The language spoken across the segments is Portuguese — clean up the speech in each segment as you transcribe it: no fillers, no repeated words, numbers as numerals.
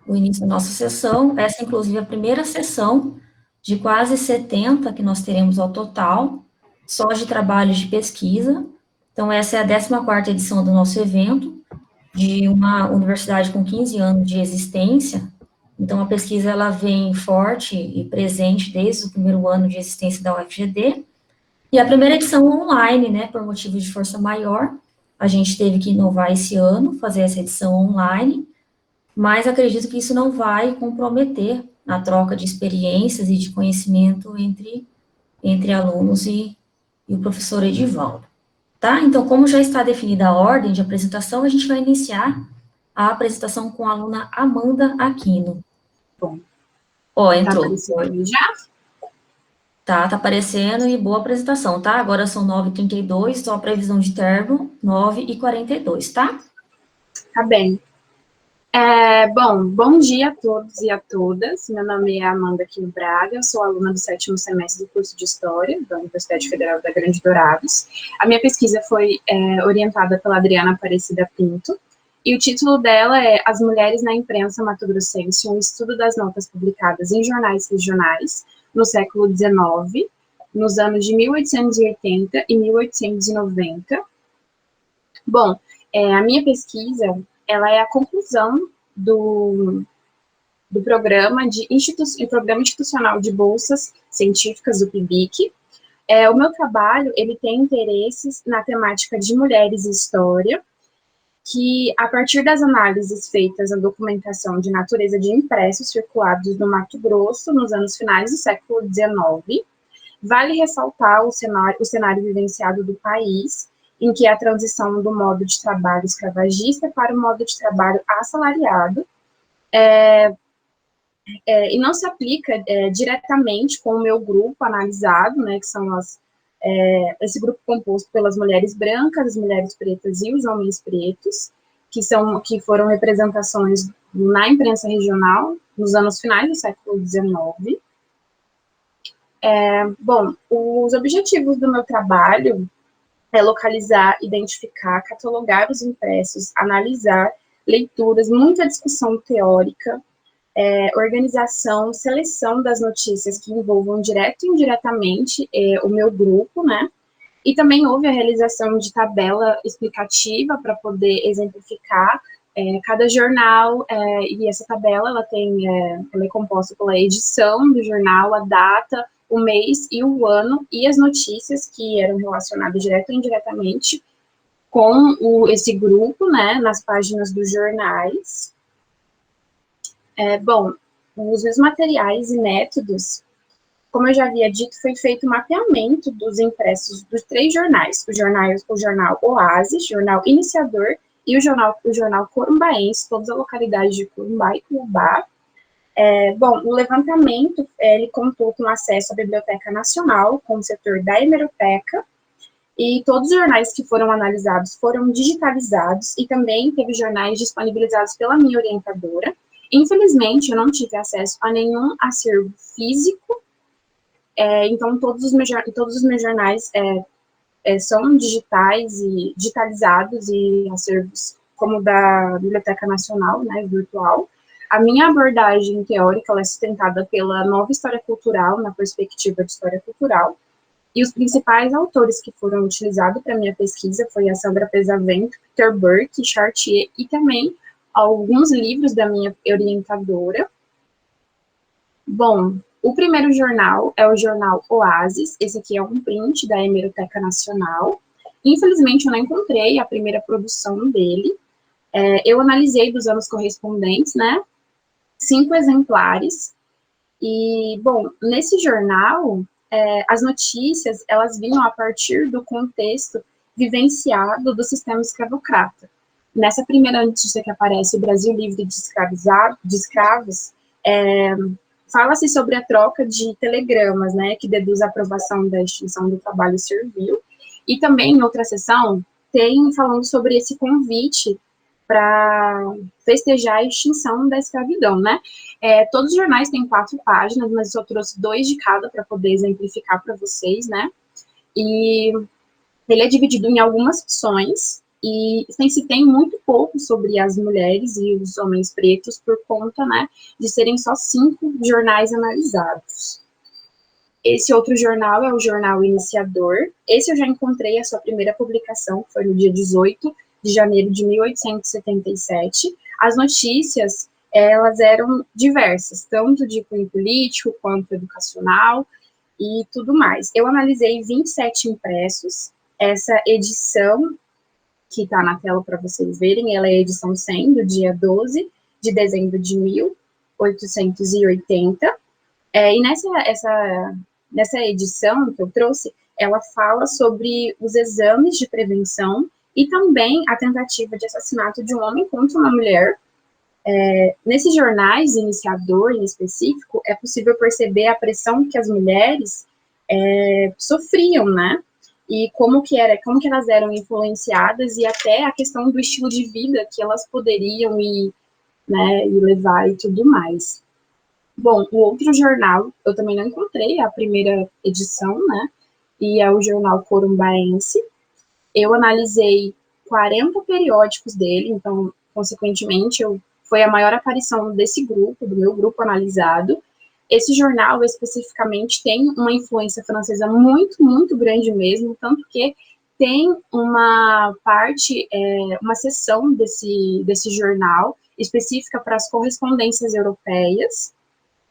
o início da nossa sessão. Essa, inclusive, é a primeira sessão de quase 70 que nós teremos ao total, só de trabalhos de pesquisa. Então, essa é a 14ª edição do nosso evento, de uma universidade com 15 anos de existência. Então, a pesquisa, ela vem forte e presente desde o primeiro ano de existência da UFGD. E a primeira edição online, né, por motivo de força maior, a gente teve que inovar esse ano, fazer essa edição online, mas acredito que isso não vai comprometer a troca de experiências e de conhecimento entre alunos e o professor Edivaldo. Tá? Então, como já está definida a ordem de apresentação, a gente vai iniciar a apresentação com a aluna Amanda Aquino. Bom, Ó, tá entrou. aparecendo já? Tá aparecendo e boa apresentação, tá? Agora são 9h32, só a previsão de término, 9h42, tá? Tá bem. Bom dia a todos e a todas. Meu nome é Amanda Aquino Braga, eu sou aluna do 7º semestre do curso de História da Universidade Federal da Grande Dourados. A minha pesquisa foi orientada pela Adriana Aparecida Pinto, e o título dela é As Mulheres na Imprensa Mato-Grossense, um estudo das notas publicadas em jornais regionais no século XIX, nos anos de 1880 e 1890. Bom, a minha pesquisa, ela é a conclusão do programa Programa Institucional de Bolsas Científicas do PIBIC. O meu trabalho, ele tem interesses na temática de mulheres e história, que, a partir das análises feitas na documentação de natureza de impressos circulados no Mato Grosso, nos anos finais do século XIX, vale ressaltar o cenário vivenciado do país, em que a transição do modo de trabalho escravagista para o modo de trabalho assalariado, e não se aplica diretamente com o meu grupo analisado, né, que são esse grupo composto pelas mulheres brancas, as mulheres pretas e os homens pretos, que foram representações na imprensa regional nos anos finais do século XIX. Bom, os objetivos do meu trabalho é localizar, identificar, catalogar os impressos, analisar leituras, muita discussão teórica, organização, seleção das notícias que envolvam direto e indiretamente o meu grupo, né? E também houve a realização de tabela explicativa para poder exemplificar cada jornal, e essa tabela ela é composta pela edição do jornal, a data, o mês e o ano, e as notícias que eram relacionadas direto ou indiretamente com esse grupo, né, nas páginas dos jornais. Bom, os meus materiais e métodos, como eu já havia dito, foi feito o mapeamento dos impressos dos 3 jornais, o jornal Oásis, jornal Iniciador, e o jornal Corumbaense, todas as localidades de Corumbá e Cuiabá. Bom, o levantamento, ele contou com acesso à Biblioteca Nacional, com o setor da hemeroteca, e todos os jornais que foram analisados foram digitalizados, e também teve jornais disponibilizados pela minha orientadora. Infelizmente, eu não tive acesso a nenhum acervo físico, então todos os meus jornais são digitais e digitalizados, e acervos como da Biblioteca Nacional, né, virtual. A minha abordagem teórica ela é sustentada pela nova história cultural, na perspectiva de história cultural, e os principais autores que foram utilizados para minha pesquisa foi a Sandra Pesavento, Peter Burke, Chartier, e também alguns livros da minha orientadora. Bom, o primeiro jornal é o jornal Oásis, esse aqui é um print da Hemeroteca Nacional. Infelizmente, eu não encontrei a primeira produção dele. Eu analisei dos anos correspondentes, né, 5 exemplares, e, bom, nesse jornal, as notícias, elas vinham a partir do contexto vivenciado do sistema escravocrata. Nessa primeira notícia que aparece, o Brasil livre de escravos, fala-se sobre a troca de telegramas, né, que deduz a aprovação da extinção do trabalho servil, e também, em outra seção, tem falando sobre esse convite para festejar a extinção da escravidão, né? Todos os jornais têm 4 páginas, mas eu trouxe 2 de cada para poder exemplificar para vocês, né? E ele é dividido em algumas secções, e se tem muito pouco sobre as mulheres e os homens pretos por conta, né, de serem só 5 jornais analisados. Esse outro jornal é o Jornal Iniciador. Esse eu já encontrei a sua primeira publicação, que foi no dia 18 de janeiro de 1877. As notícias, elas eram diversas, tanto de cunho político quanto educacional e tudo mais. Eu analisei 27 impressos. Essa edição que está na tela para vocês verem, ela é a edição 100, do dia 12 de dezembro de 1880. E nessa edição que eu trouxe, ela fala sobre os exames de prevenção e também a tentativa de assassinato de um homem contra uma mulher. Nesses jornais, Iniciador em específico, é possível perceber a pressão que as mulheres sofriam, né? E como que elas eram influenciadas e até a questão do estilo de vida que elas poderiam ir, né, e levar e tudo mais. Bom, o outro jornal, eu também não encontrei a primeira edição, né? E é o jornal Corumbaense. Eu analisei 40 periódicos dele, então, consequentemente, foi a maior aparição desse grupo, do meu grupo analisado. Esse jornal, especificamente, tem uma influência francesa muito, muito grande mesmo, tanto que tem uma parte, uma seção desse jornal específica para as correspondências europeias.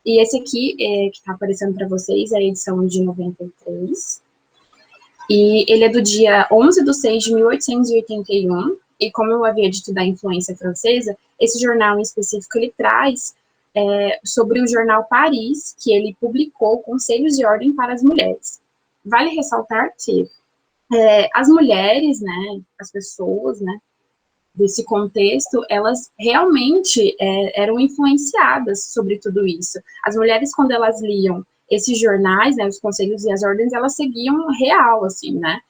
E esse aqui, que está aparecendo para vocês, é a edição de 93. E ele é do dia 11 de 6 de 1881. E como eu havia dito da influência francesa, esse jornal em específico, ele traz sobre o jornal Paris, que ele publicou Conselhos de Ordem para as Mulheres. Vale ressaltar que as mulheres, né, as pessoas, né, desse contexto, elas realmente eram influenciadas sobre tudo isso. As mulheres, quando elas liam esses jornais, né, os conselhos e as ordens, elas seguiam real, assim, né?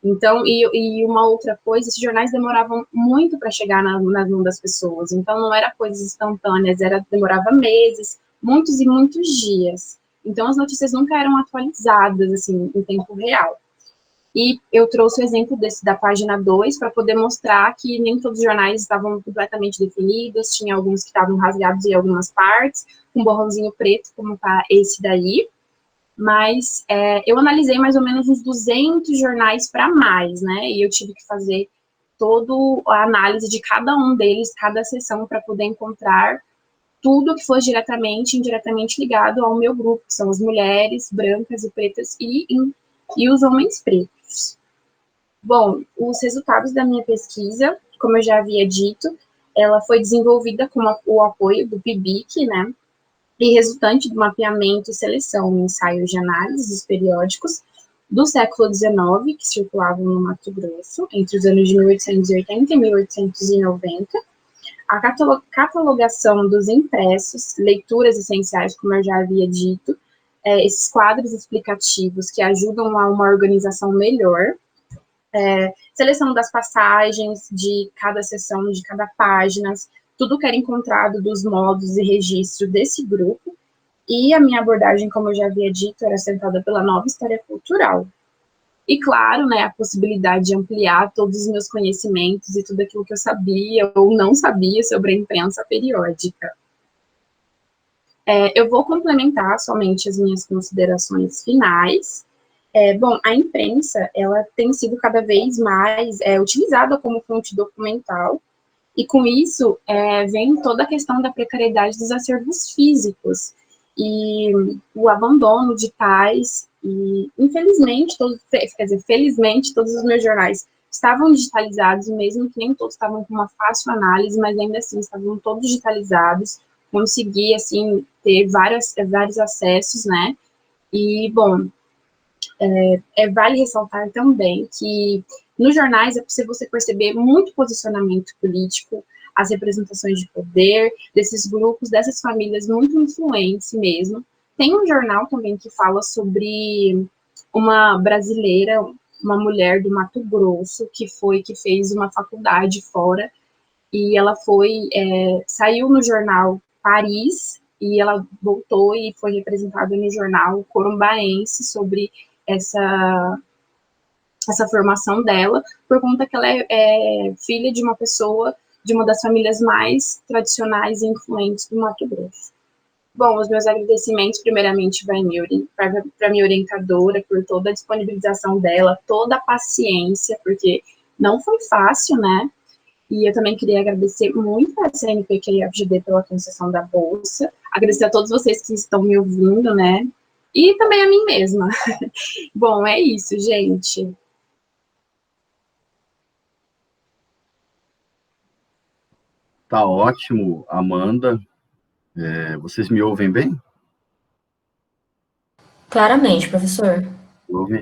Então, e uma outra coisa, esses jornais demoravam muito para chegar nas mãos das pessoas, então não era coisas instantâneas, demorava meses, muitos e muitos dias. Então, as notícias nunca eram atualizadas, assim, em tempo real. E eu trouxe o exemplo da página 2 para poder mostrar que nem todos os jornais estavam completamente definidos, tinha alguns que estavam rasgados em algumas partes, com um borrãozinho preto, como está esse daí. Mas eu analisei mais ou menos uns 200 jornais para mais, né? E eu tive que fazer toda a análise de cada um deles, cada seção, para poder encontrar tudo que fosse diretamente e indiretamente ligado ao meu grupo, que são as mulheres brancas e pretas e os homens pretos. Bom, os resultados da minha pesquisa, como eu já havia dito, ela foi desenvolvida com o apoio do PIBIC, né, e resultante do mapeamento e seleção em ensaios de análise dos periódicos do século XIX, que circulavam no Mato Grosso, entre os anos de 1880 e 1890, a catalogação dos impressos, leituras essenciais, como eu já havia dito, esses quadros explicativos que ajudam a uma organização melhor, seleção das passagens de cada seção, de cada página, tudo que era encontrado dos modos e registro desse grupo, e a minha abordagem, como eu já havia dito, era centrada pela nova história cultural. E, claro, né, a possibilidade de ampliar todos os meus conhecimentos e tudo aquilo que eu sabia ou não sabia sobre a imprensa periódica. Eu vou complementar somente as minhas considerações finais. Bom, a imprensa, ela tem sido cada vez mais utilizada como fonte documental, e com isso vem toda a questão da precariedade dos acervos físicos, e o abandono de tais, e infelizmente, felizmente, todos os meus jornais estavam digitalizados, mesmo que nem todos estavam com uma fácil análise, mas ainda assim estavam todos digitalizados, consegui, assim, ter vários acessos, né, e, bom, vale ressaltar também que nos jornais é possível você perceber muito posicionamento político, as representações de poder desses grupos, dessas famílias muito influentes mesmo. Tem um jornal também que fala sobre uma brasileira, uma mulher do Mato Grosso, que fez uma faculdade fora, e ela saiu no jornal Paris, e ela voltou e foi representada no jornal Corumbaense sobre essa formação dela, por conta que ela é filha de uma pessoa, de uma das famílias mais tradicionais e influentes do Mato Grosso. Bom, os meus agradecimentos, primeiramente, vai para minha orientadora, por toda a disponibilização dela, toda a paciência, porque não foi fácil, né? E eu também queria agradecer muito a CNPq e a FGD pela concessão da bolsa, agradecer a todos vocês que estão me ouvindo, né? E também a mim mesma. Bom, é isso, gente. Tá ótimo, Amanda. Vocês me ouvem bem? Claramente, professor.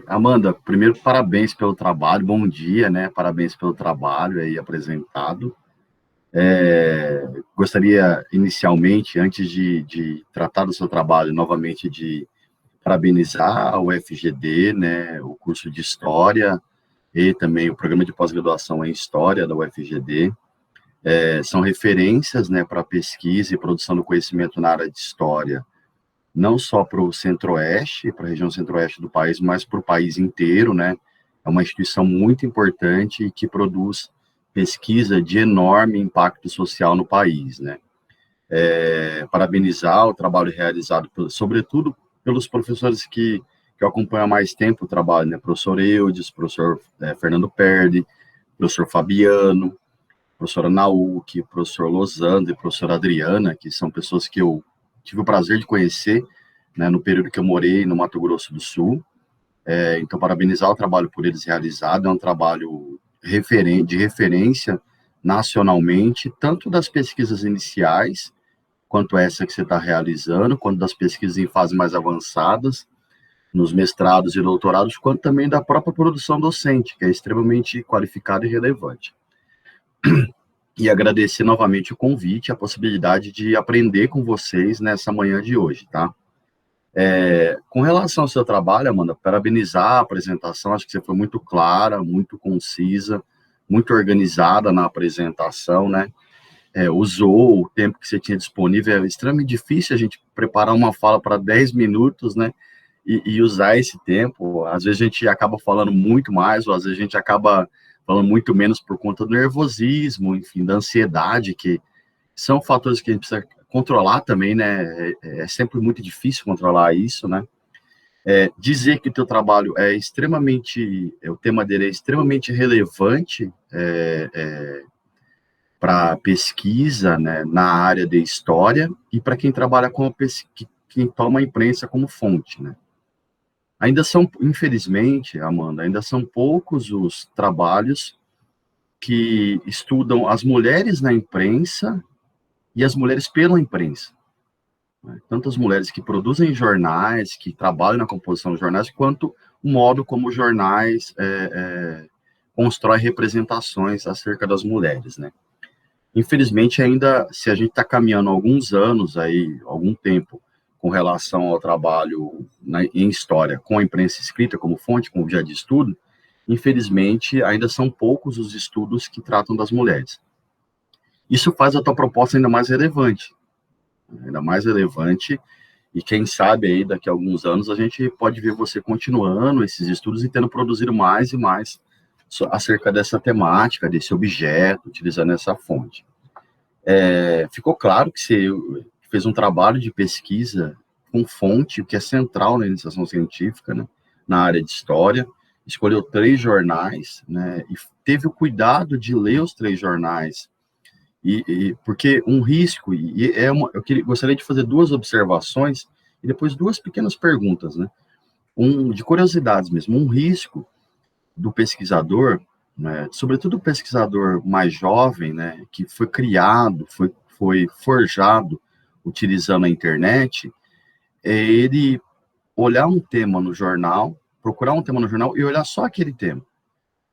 Amanda, primeiro, parabéns pelo trabalho, bom dia, né? Parabéns pelo trabalho aí apresentado. Gostaria, inicialmente, antes de tratar do seu trabalho, novamente, de parabenizar o FGD, né? O curso de História e também o programa de pós-graduação em História da UFGD. São referências, né, para pesquisa e produção do conhecimento na área de História, não só para o Centro-Oeste, para a região Centro-Oeste do país, mas para o país inteiro, né? É uma instituição muito importante e que produz pesquisa de enorme impacto social no país, né? Parabenizar o trabalho realizado, sobretudo pelos professores que acompanham há mais tempo o trabalho, né? Professor Eudes, professor Fernando Perdi, professor Fabiano, professora Nauque, professor Losandro e professora Adriana, que são pessoas que eu tive o prazer de conhecer, né, no período que eu morei no Mato Grosso do Sul. Então, parabenizar o trabalho por eles realizado, é um trabalho de referência nacionalmente, tanto das pesquisas iniciais, quanto essa que você está realizando, quanto das pesquisas em fases mais avançadas, nos mestrados e doutorados, quanto também da própria produção docente, que é extremamente qualificada e relevante. E agradecer novamente o convite, a possibilidade de aprender com vocês nessa manhã de hoje, tá? Com relação ao seu trabalho, Amanda, parabenizar a apresentação, acho que você foi muito clara, muito concisa, muito organizada na apresentação, né? Usou o tempo que você tinha disponível, é extremamente difícil a gente preparar uma fala para 10 minutos, né? E usar esse tempo, às vezes a gente acaba falando muito mais, ou às vezes a gente acaba falando muito menos por conta do nervosismo, enfim, da ansiedade, que são fatores que a gente precisa controlar também, né? É sempre muito difícil controlar isso, né? Dizer que o teu trabalho é extremamente, o tema dele é extremamente relevante para pesquisa, né, na área de história e para quem trabalha com quem toma a imprensa como fonte, né? Ainda são, infelizmente, Amanda, ainda são poucos os trabalhos que estudam as mulheres na imprensa e as mulheres pela imprensa, né? Tanto as mulheres que produzem jornais, que trabalham na composição dos jornais, quanto o modo como os jornais constroem representações acerca das mulheres, né? Infelizmente, ainda, se a gente está caminhando alguns anos aí, algum tempo, com relação ao trabalho em história com a imprensa escrita como fonte, como objeto de estudo, infelizmente, ainda são poucos os estudos que tratam das mulheres. Isso faz a tua proposta ainda mais relevante, e quem sabe aí, daqui a alguns anos, a gente pode ver você continuando esses estudos e tendo produzido mais e mais acerca dessa temática, desse objeto, utilizando essa fonte. Ficou claro que você fez um trabalho de pesquisa com fonte, o que é central na iniciação científica, né, na área de história, escolheu 3 jornais, né, e teve o cuidado de ler os 3 jornais, porque um risco, gostaria de fazer 2 observações, e depois 2 pequenas perguntas, né, de curiosidades mesmo, um risco do pesquisador, né, sobretudo o pesquisador mais jovem, né, que foi criado, foi forjado utilizando a internet, ele olhar um tema no jornal, procurar um tema no jornal e olhar só aquele tema.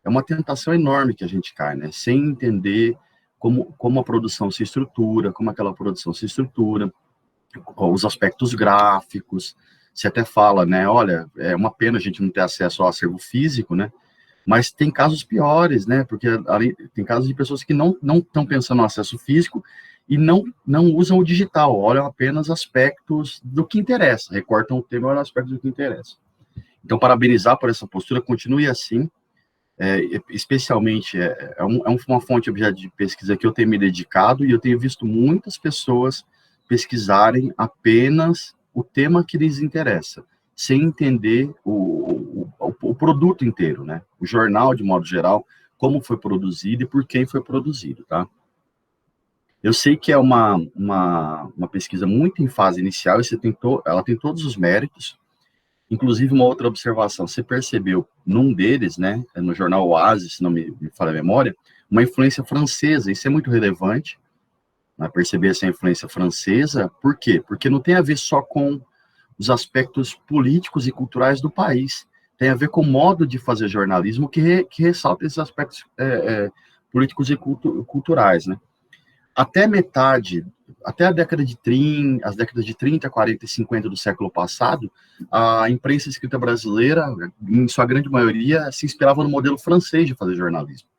É uma tentação enorme que a gente cai, né, sem entender como a produção se estrutura, como aquela produção se estrutura, os aspectos gráficos. Você até fala, né, olha, é uma pena a gente não ter acesso ao acervo físico, né, mas tem casos piores, né? Porque tem casos de pessoas que não estão pensando no acesso físico e não usam o digital, olham apenas aspectos do que interessa, recortam o tema e olham aspectos do que interessa. Então, parabenizar por essa postura, continue assim, especialmente, uma fonte objeto de pesquisa que eu tenho me dedicado, e eu tenho visto muitas pessoas pesquisarem apenas o tema que lhes interessa, sem entender o produto inteiro, né? O jornal, de modo geral, como foi produzido e por quem foi produzido, tá? Eu sei que é uma pesquisa muito em fase inicial, e ela tem todos os méritos. Inclusive, uma outra observação, você percebeu num deles, né, no jornal Oasis, se não me falha a memória, uma influência francesa. Isso é muito relevante, né, perceber essa influência francesa. Por quê? Porque não tem a ver só com os aspectos políticos e culturais do país, tem a ver com o modo de fazer jornalismo que ressalta esses aspectos políticos e culturais, né? Até a década de 30, as décadas de 30, 40 e 50 do século passado, a imprensa escrita brasileira, em sua grande maioria, se inspirava no modelo francês de fazer jornalismo,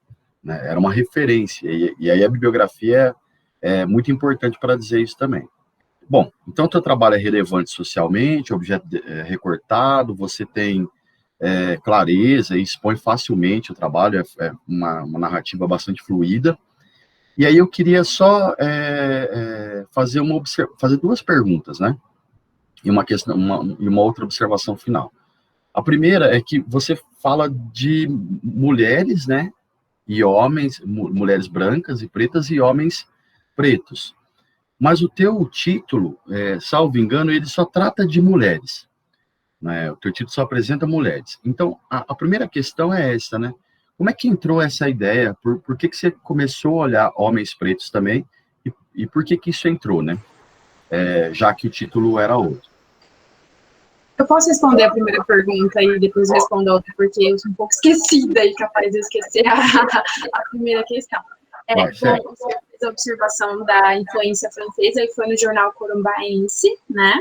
né? Era uma referência, e aí a bibliografia é muito importante para dizer isso também. Bom, então teu trabalho é relevante socialmente, objeto recortado, você tem clareza e expõe facilmente o trabalho, é uma narrativa bastante fluida. E aí eu queria só fazer duas perguntas, né? E uma outra observação final. A primeira é que você fala de mulheres, né? E homens, mulheres brancas e pretas e homens pretos. Mas o teu título, salvo engano, ele só trata de mulheres, né? O teu título só apresenta mulheres. Então, a primeira questão é essa, né? Como é que entrou essa ideia? Por que você começou a olhar homens pretos também? E por que isso entrou, né? Já que o título era outro. Eu posso responder a primeira pergunta e depois respondo a outra, porque eu sou um pouco esquecida e capaz de esquecer a primeira questão. Você fez a observação da influência francesa e foi no jornal Corumbaense, né?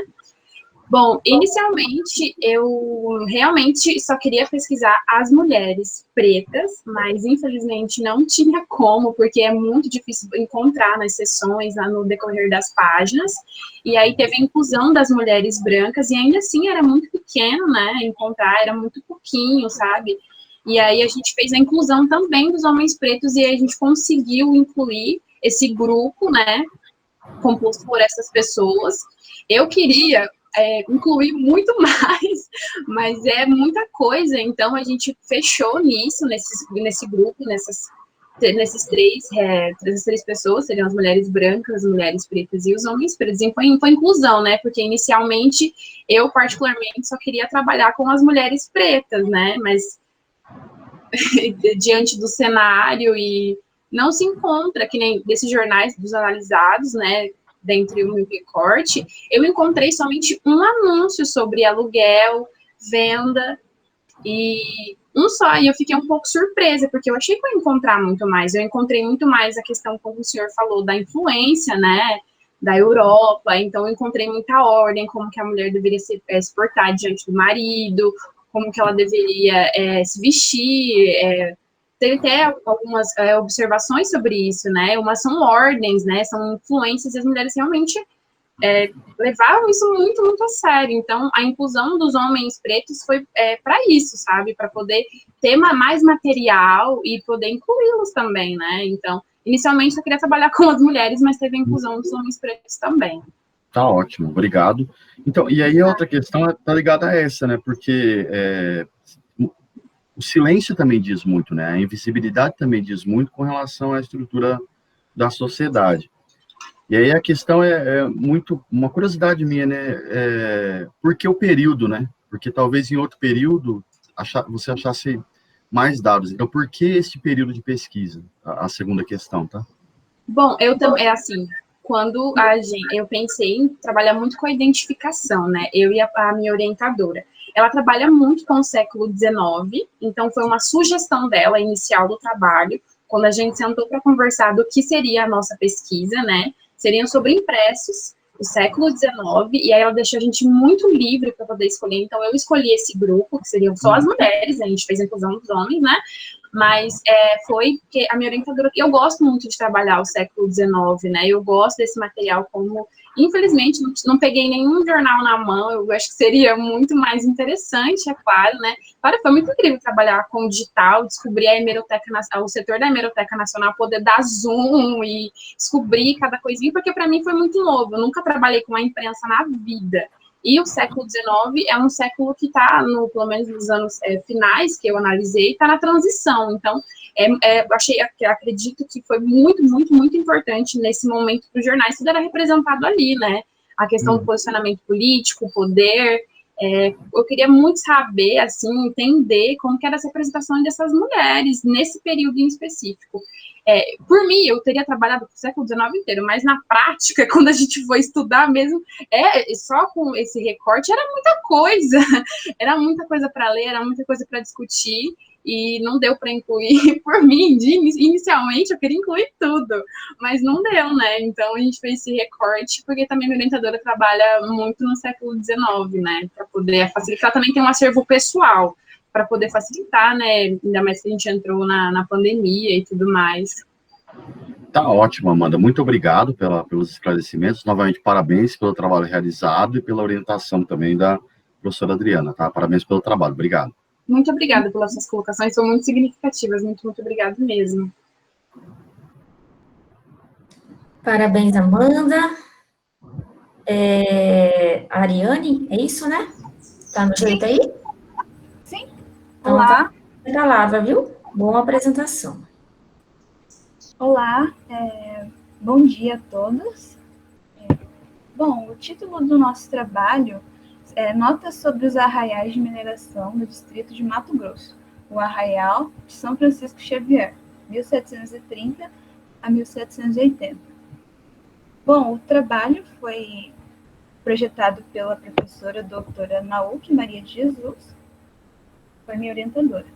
Bom, inicialmente eu realmente só queria pesquisar as mulheres pretas, mas infelizmente não tinha como, porque é muito difícil encontrar nas sessões, no decorrer das páginas. E aí teve a inclusão das mulheres brancas, e ainda assim era muito pequeno, né? Encontrar, era muito pouquinho, sabe? E aí a gente fez a inclusão também dos homens pretos, e aí a gente conseguiu incluir esse grupo, né? Composto por essas pessoas. Eu queria incluir muito mais, mas é muita coisa, então a gente fechou nisso, nesse grupo, nessas três pessoas, seriam as mulheres brancas, as mulheres pretas e os homens pretos, e foi inclusão, né, porque inicialmente eu particularmente só queria trabalhar com as mulheres pretas, né, mas diante do cenário e não se encontra, que nem desses jornais dos analisados, né, dentre o meu recorte, eu encontrei somente um anúncio sobre aluguel, venda, e um só, e eu fiquei um pouco surpresa, porque eu achei que eu ia encontrar muito mais, eu encontrei muito mais a questão, como o senhor falou, da influência, né, da Europa, então eu encontrei muita ordem, como que a mulher deveria se portar diante do marido, como que ela deveria se vestir, teve até algumas observações sobre isso, né? Umas são ordens, né? São influências, e as mulheres realmente levaram isso muito, muito a sério. Então, a inclusão dos homens pretos foi para isso, sabe? Para poder ter mais material e poder incluí-los também, né? Então, inicialmente eu queria trabalhar com as mulheres, mas teve a inclusão dos homens pretos também. Tá ótimo, obrigado. Então, e aí a outra questão está ligada a essa, né? Porque o silêncio também diz muito, né? A invisibilidade também diz muito com relação à estrutura da sociedade. E aí a questão é muito uma curiosidade minha, né? Por que o período, né? Porque talvez em outro período você achasse mais dados. Então, por que esse período de pesquisa? A segunda questão, tá? Bom, eu também, assim, quando eu pensei em trabalhar muito com a identificação, né? Eu e a minha orientadora. Ela trabalha muito com o século XIX, então foi uma sugestão dela, inicial do trabalho, quando a gente sentou para conversar do que seria a nossa pesquisa, né? Seriam sobre impressos, do século XIX, e aí ela deixou a gente muito livre para poder escolher. Então, eu escolhi esse grupo, que seriam só as mulheres, a gente fez a inclusão dos homens, né? Mas foi porque a minha orientadora... Eu gosto muito de trabalhar o século XIX, né? Eu gosto desse material como Infelizmente, não peguei nenhum jornal na mão, eu acho que seria muito mais interessante, é claro, né? Claro, foi muito incrível trabalhar com o digital, descobrir a hemeroteca, o setor da Hemeroteca Nacional, poder dar zoom e descobrir cada coisinha, porque para mim foi muito novo, eu nunca trabalhei com a imprensa na vida. E o século XIX é um século que está, pelo menos nos anos finais que eu analisei, está na transição. Então, acredito que foi muito, muito, muito importante nesse momento para os jornais, tudo era representado ali, né? A questão do posicionamento político, o poder. Eu queria muito saber, assim, entender como que era essa representação dessas mulheres nesse período em específico. Por mim, eu teria trabalhado o século XIX inteiro, mas na prática, quando a gente foi estudar mesmo, só com esse recorte era muita coisa para ler, era muita coisa para discutir, e não deu para incluir, por mim, inicialmente eu queria incluir tudo, mas não deu, né? Então a gente fez esse recorte, porque também minha orientadora trabalha muito no século XIX, né? Para poder facilitar, também tem um acervo pessoal, para poder facilitar, né? Ainda mais que a gente entrou na pandemia e tudo mais. Tá ótimo, Amanda. Muito obrigado pelos esclarecimentos. Novamente, parabéns pelo trabalho realizado e pela orientação também da professora Adriana, tá? Parabéns pelo trabalho. Obrigado. Muito obrigada pelas suas colocações, são muito significativas. Muito, muito obrigada mesmo. Parabéns, Amanda. Ariane, é isso, né? Tá no jeito aí? Sim. Então, Olá. tá a palavra, viu? Boa apresentação. Olá, bom dia a todos. Bom, o título do nosso trabalho é Notas sobre os arraiais de mineração do distrito de Mato Grosso, o Arraial de São Francisco Xavier, 1730 a 1780. Bom, o trabalho foi projetado pela professora doutora Nauk Maria de Jesus, foi minha orientadora.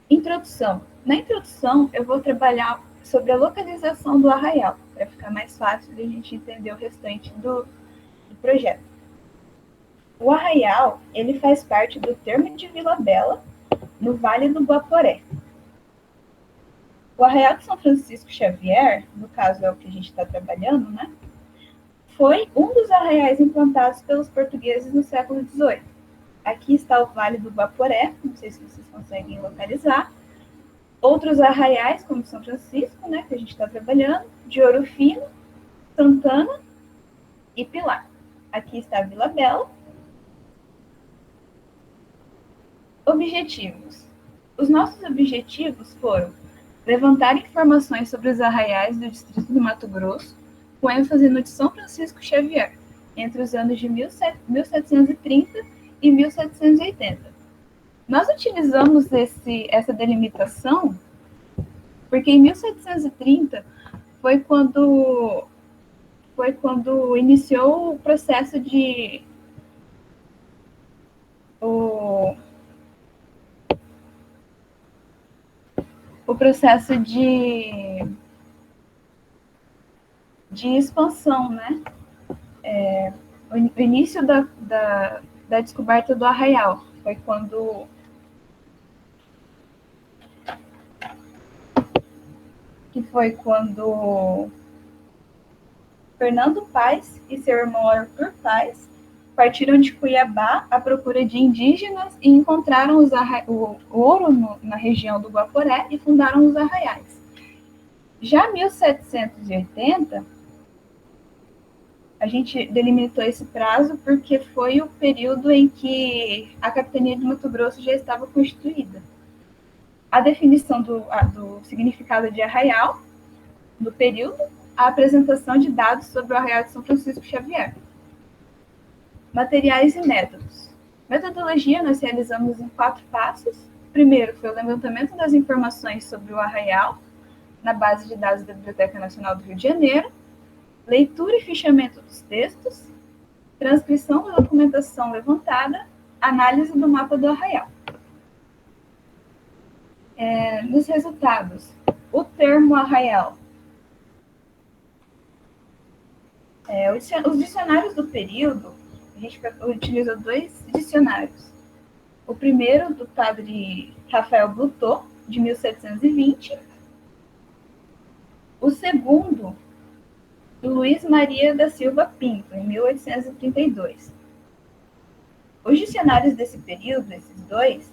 Introdução. Na introdução, eu vou trabalhar sobre a localização do arraial, para ficar mais fácil de a gente entender o restante do projeto. O arraial, ele faz parte do termo de Vila Bela, no Vale do Guaporé. O Arraial de São Francisco Xavier, no caso é o que a gente está trabalhando, né? Foi um dos arraiais implantados pelos portugueses no século XVIII. Aqui está o Vale do Guaporé, não sei se vocês conseguem localizar. Outros arraiais, como São Francisco, né, que a gente está trabalhando, de Ouro Fino, Santana e Pilar. Aqui está a Vila Bela. Objetivos. Os nossos objetivos foram levantar informações sobre os arraiais do distrito do Mato Grosso, com ênfase no de São Francisco Xavier, entre os anos de 1730 e 1780. Nós utilizamos essa delimitação porque em 1730 foi quando iniciou o processo de expansão, né? O início da descoberta do arraial foi quando Fernando Paes e seu irmão Arthur Paes partiram de Cuiabá à procura de indígenas e encontraram o ouro na região do Guaporé e fundaram os arraiais. Já em 1780, a gente delimitou esse prazo porque foi o período em que a capitania de Mato Grosso já estava constituída. A definição do significado de arraial, do período, a apresentação de dados sobre o Arraial de São Francisco Xavier. Materiais e métodos. Metodologia nós realizamos em 4 passos. Primeiro foi o levantamento das informações sobre o arraial, na base de dados da Biblioteca Nacional do Rio de Janeiro, leitura e fichamento dos textos, transcrição da documentação levantada, análise do mapa do arraial. Nos resultados, o termo arraial. Os dicionários do período, a gente utilizou 2 dicionários. O primeiro, do padre Rafael Blutot, de 1720. O segundo Luiz Maria da Silva Pinto, em 1832. Os dicionários desse período, esses dois,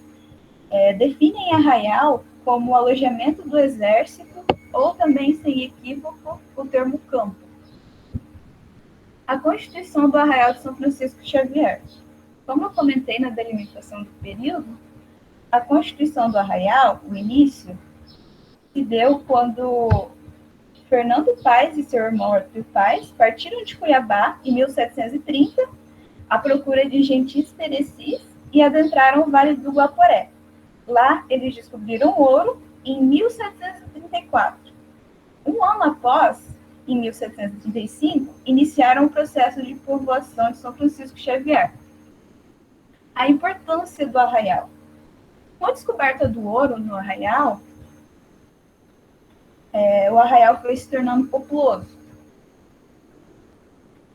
definem arraial como alojamento do exército ou também, sem equívoco, o termo campo. A Constituição do Arraial de São Francisco Xavier. Como eu comentei na delimitação do período, a Constituição do Arraial, o início, se deu quando Fernando Paes e seu irmão Arthur Paes partiram de Cuiabá em 1730 à procura de gentis perecis e adentraram o Vale do Guaporé. Lá, eles descobriram ouro em 1734. Um ano após, em 1735, iniciaram o processo de povoação de São Francisco Xavier. A importância do arraial. Com a descoberta do ouro no arraial, o arraial foi se tornando populoso.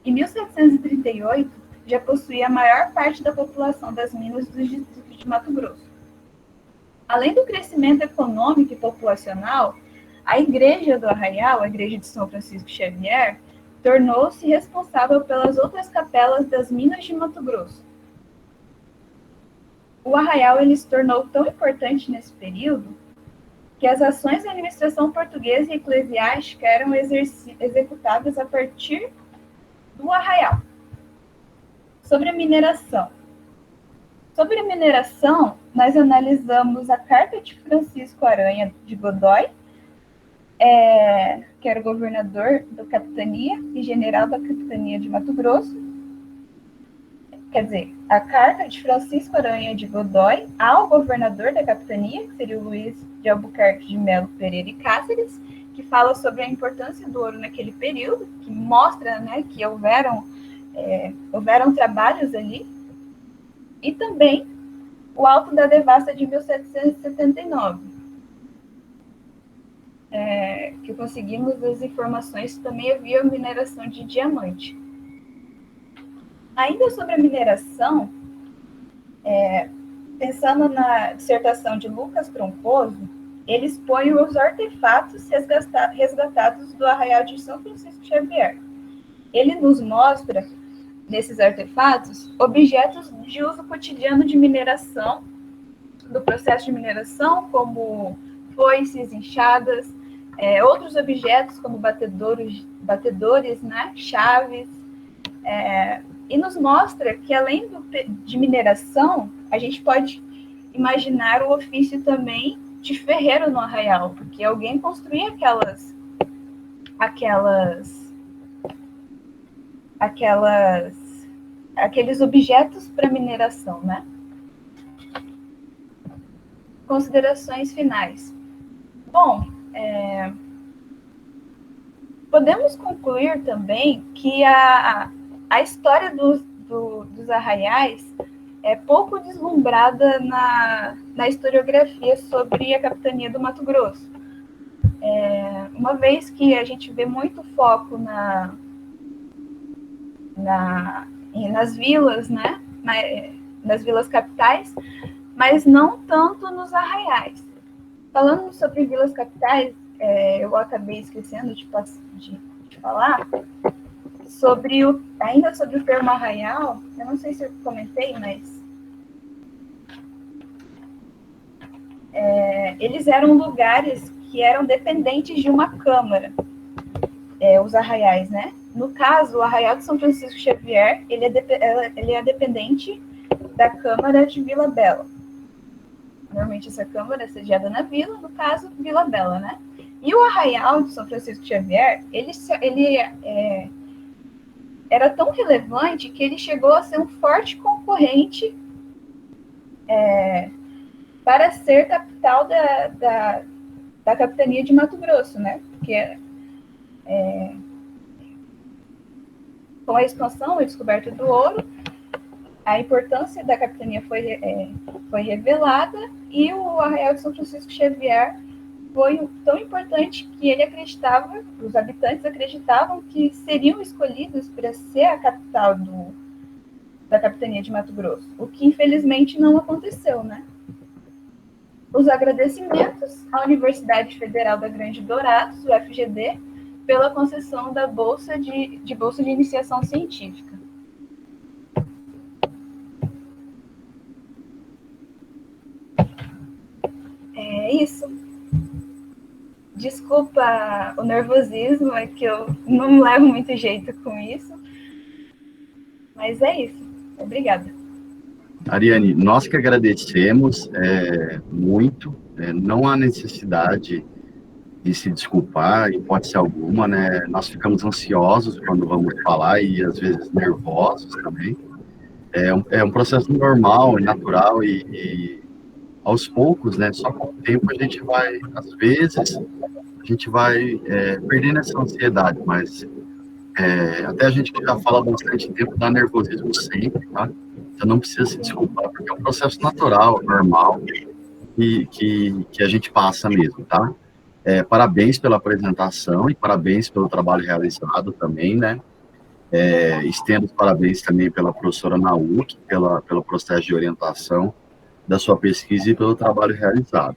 Em 1738, já possuía a maior parte da população das minas do distrito de Mato Grosso. Além do crescimento econômico e populacional, a igreja do arraial, a igreja de São Francisco Xavier, tornou-se responsável pelas outras capelas das minas de Mato Grosso. O arraial ele se tornou tão importante nesse período que as ações da administração portuguesa e eclesiástica eram executadas a partir do arraial. Sobre a mineração. Sobre a mineração, nós analisamos a carta de Francisco Aranha de Godoy, que era o governador da capitania e general da capitania de Mato Grosso. Quer dizer, a carta de Francisco Aranha de Godoy ao governador da capitania, que seria o Luiz de Albuquerque de Melo Pereira e Cáceres, que fala sobre a importância do ouro naquele período, que mostra, né, que houveram trabalhos ali, e também o Auto da Devassa de 1779, que conseguimos as informações também havia mineração de diamante. Ainda sobre a mineração, pensando na dissertação de Lucas Troncoso, ele expõe os artefatos resgatados do arraial de São Francisco Xavier. Ele nos mostra, nesses artefatos, objetos de uso cotidiano de mineração, do processo de mineração, como foices, enxadas, outros objetos como batedores, né, chaves, e nos mostra que, além de mineração, a gente pode imaginar o ofício também de ferreiro no arraial, porque alguém construía aqueles objetos para mineração, né? Considerações finais. Bom, podemos concluir também que a história dos arraiais é pouco deslumbrada na historiografia sobre a capitania do Mato Grosso. Uma vez que a gente vê muito foco nas vilas, né? Nas vilas capitais, mas não tanto nos arraiais. Falando sobre vilas capitais, eu acabei esquecendo de falar ainda sobre o termo arraial. Eu não sei se eu comentei, mas eles eram lugares que eram dependentes de uma câmara, os arraiais, né? No caso, o Arraial de São Francisco Xavier, ele é dependente da Câmara de Vila Bela. Normalmente essa câmara é sediada na vila, no caso, Vila Bela, né? E o Arraial de São Francisco Xavier, ele era tão relevante que ele chegou a ser um forte concorrente para ser capital da capitania de Mato Grosso, né? Porque com a expansão e descoberta do ouro, a importância da capitania foi revelada, e o Arraial de São Francisco Xavier foi tão importante que os habitantes acreditavam que seriam escolhidos para ser a capital da capitania de Mato Grosso, o que infelizmente não aconteceu, né? Os agradecimentos à Universidade Federal da Grande Dourados, UFGD, pela concessão da bolsa de iniciação científica. É isso. Desculpa o nervosismo, é que eu não levo muito jeito com isso. Mas é isso. Obrigada. Ariane, nós que agradecemos muito, não há necessidade de se desculpar, hipótese alguma, né? Nós ficamos ansiosos quando vamos falar e às vezes nervosos também. É um processo normal e natural e aos poucos, né? Só com o tempo a gente vai, às vezes, a gente vai perdendo essa ansiedade, mas até a gente que já fala há bastante tempo dá nervosismo sempre, tá? Então não precisa se desculpar, porque é um processo natural, normal, que a gente passa mesmo, tá? Parabéns pela apresentação e parabéns pelo trabalho realizado também, né? Estendo os parabéns também pela professora Nauc, pelo processo de orientação da sua pesquisa e pelo trabalho realizado.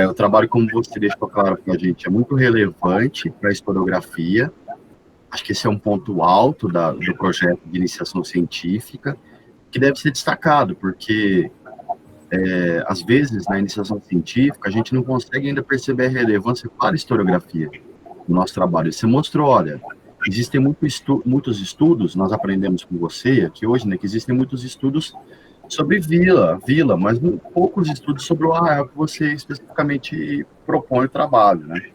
O trabalho, como você deixou claro para a gente, é muito relevante para a historiografia. Acho que esse é um ponto alto do projeto de iniciação científica, que deve ser destacado, porque, às vezes, na iniciação científica, a gente não consegue ainda perceber a relevância para a historiografia do nosso trabalho. Você mostrou, olha, existem muitos estudos, nós aprendemos com você aqui hoje, né, que existem muitos estudos sobre vila, mas poucos estudos sobre o arraial que você especificamente propõe o trabalho, né?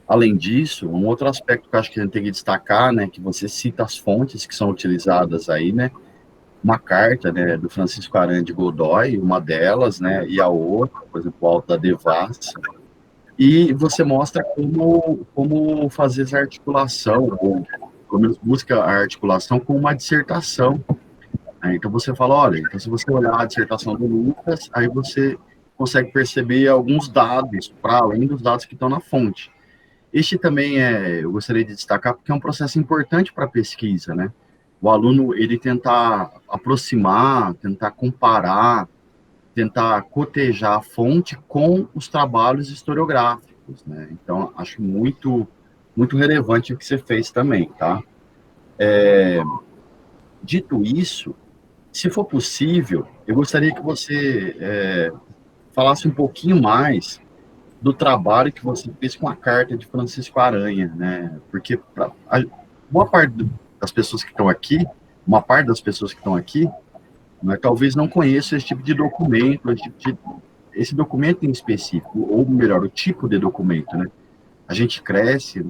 Além disso, um outro aspecto que eu acho que a gente tem que destacar, né, que você cita as fontes que são utilizadas aí, né, uma carta, né, do Francisco Aranha de Godoy, uma delas, né, e a outra, por exemplo, o Alto da Devassa, e você mostra como fazer essa articulação, ou pelo menos busca a articulação com uma dissertação. Então você fala, olha, então se você olhar a dissertação do Lucas, aí você consegue perceber alguns dados, para além dos dados que estão na fonte. Este também eu gostaria de destacar, porque é um processo importante para a pesquisa, né? O aluno, ele tentar aproximar, tentar comparar, tentar cotejar a fonte com os trabalhos historiográficos, né? Então, acho muito, muito relevante o que você fez também, tá? Dito isso, se for possível, eu gostaria que você falasse um pouquinho mais do trabalho que você fez com a carta de Francisco Aranha, né? Porque boa parte das pessoas que estão aqui, uma parte das pessoas que estão aqui, né, talvez não conheça esse tipo de documento, esse documento em específico, ou melhor, o tipo de documento, né? A gente cresce,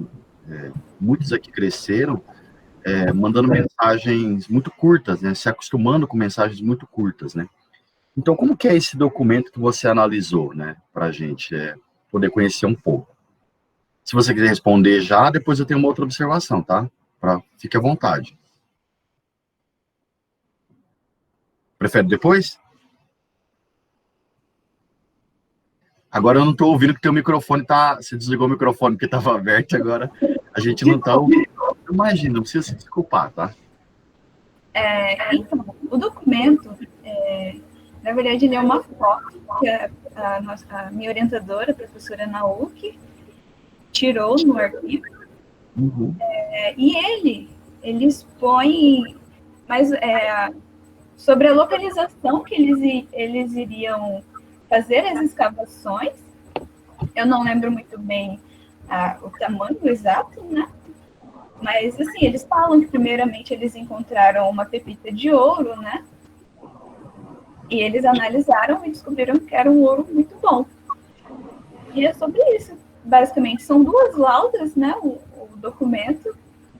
muitos aqui cresceram, mandando mensagens muito curtas, né? Se acostumando com mensagens muito curtas, né? Então, como que é esse documento que você analisou, né? Para a gente poder conhecer um pouco. Se você quiser responder já, depois eu tenho uma outra observação, tá? Fique à vontade. Prefere depois? Agora eu não estou ouvindo que teu microfone você desligou o microfone porque estava aberto, agora a gente não está ouvindo. Imagina, não precisa se desculpar, tá? Então, o documento, na verdade, ele é uma foto que a minha orientadora, a professora Nauc, tirou no arquivo. Uhum. E ele expõe mais sobre a localização que eles iriam fazer as escavações. Eu não lembro muito bem o tamanho exato, né? Mas, assim, eles falam que, primeiramente, eles encontraram uma pepita de ouro, né? E eles analisaram e descobriram que era um ouro muito bom. E é sobre isso. Basicamente, são duas laudas, né? O documento.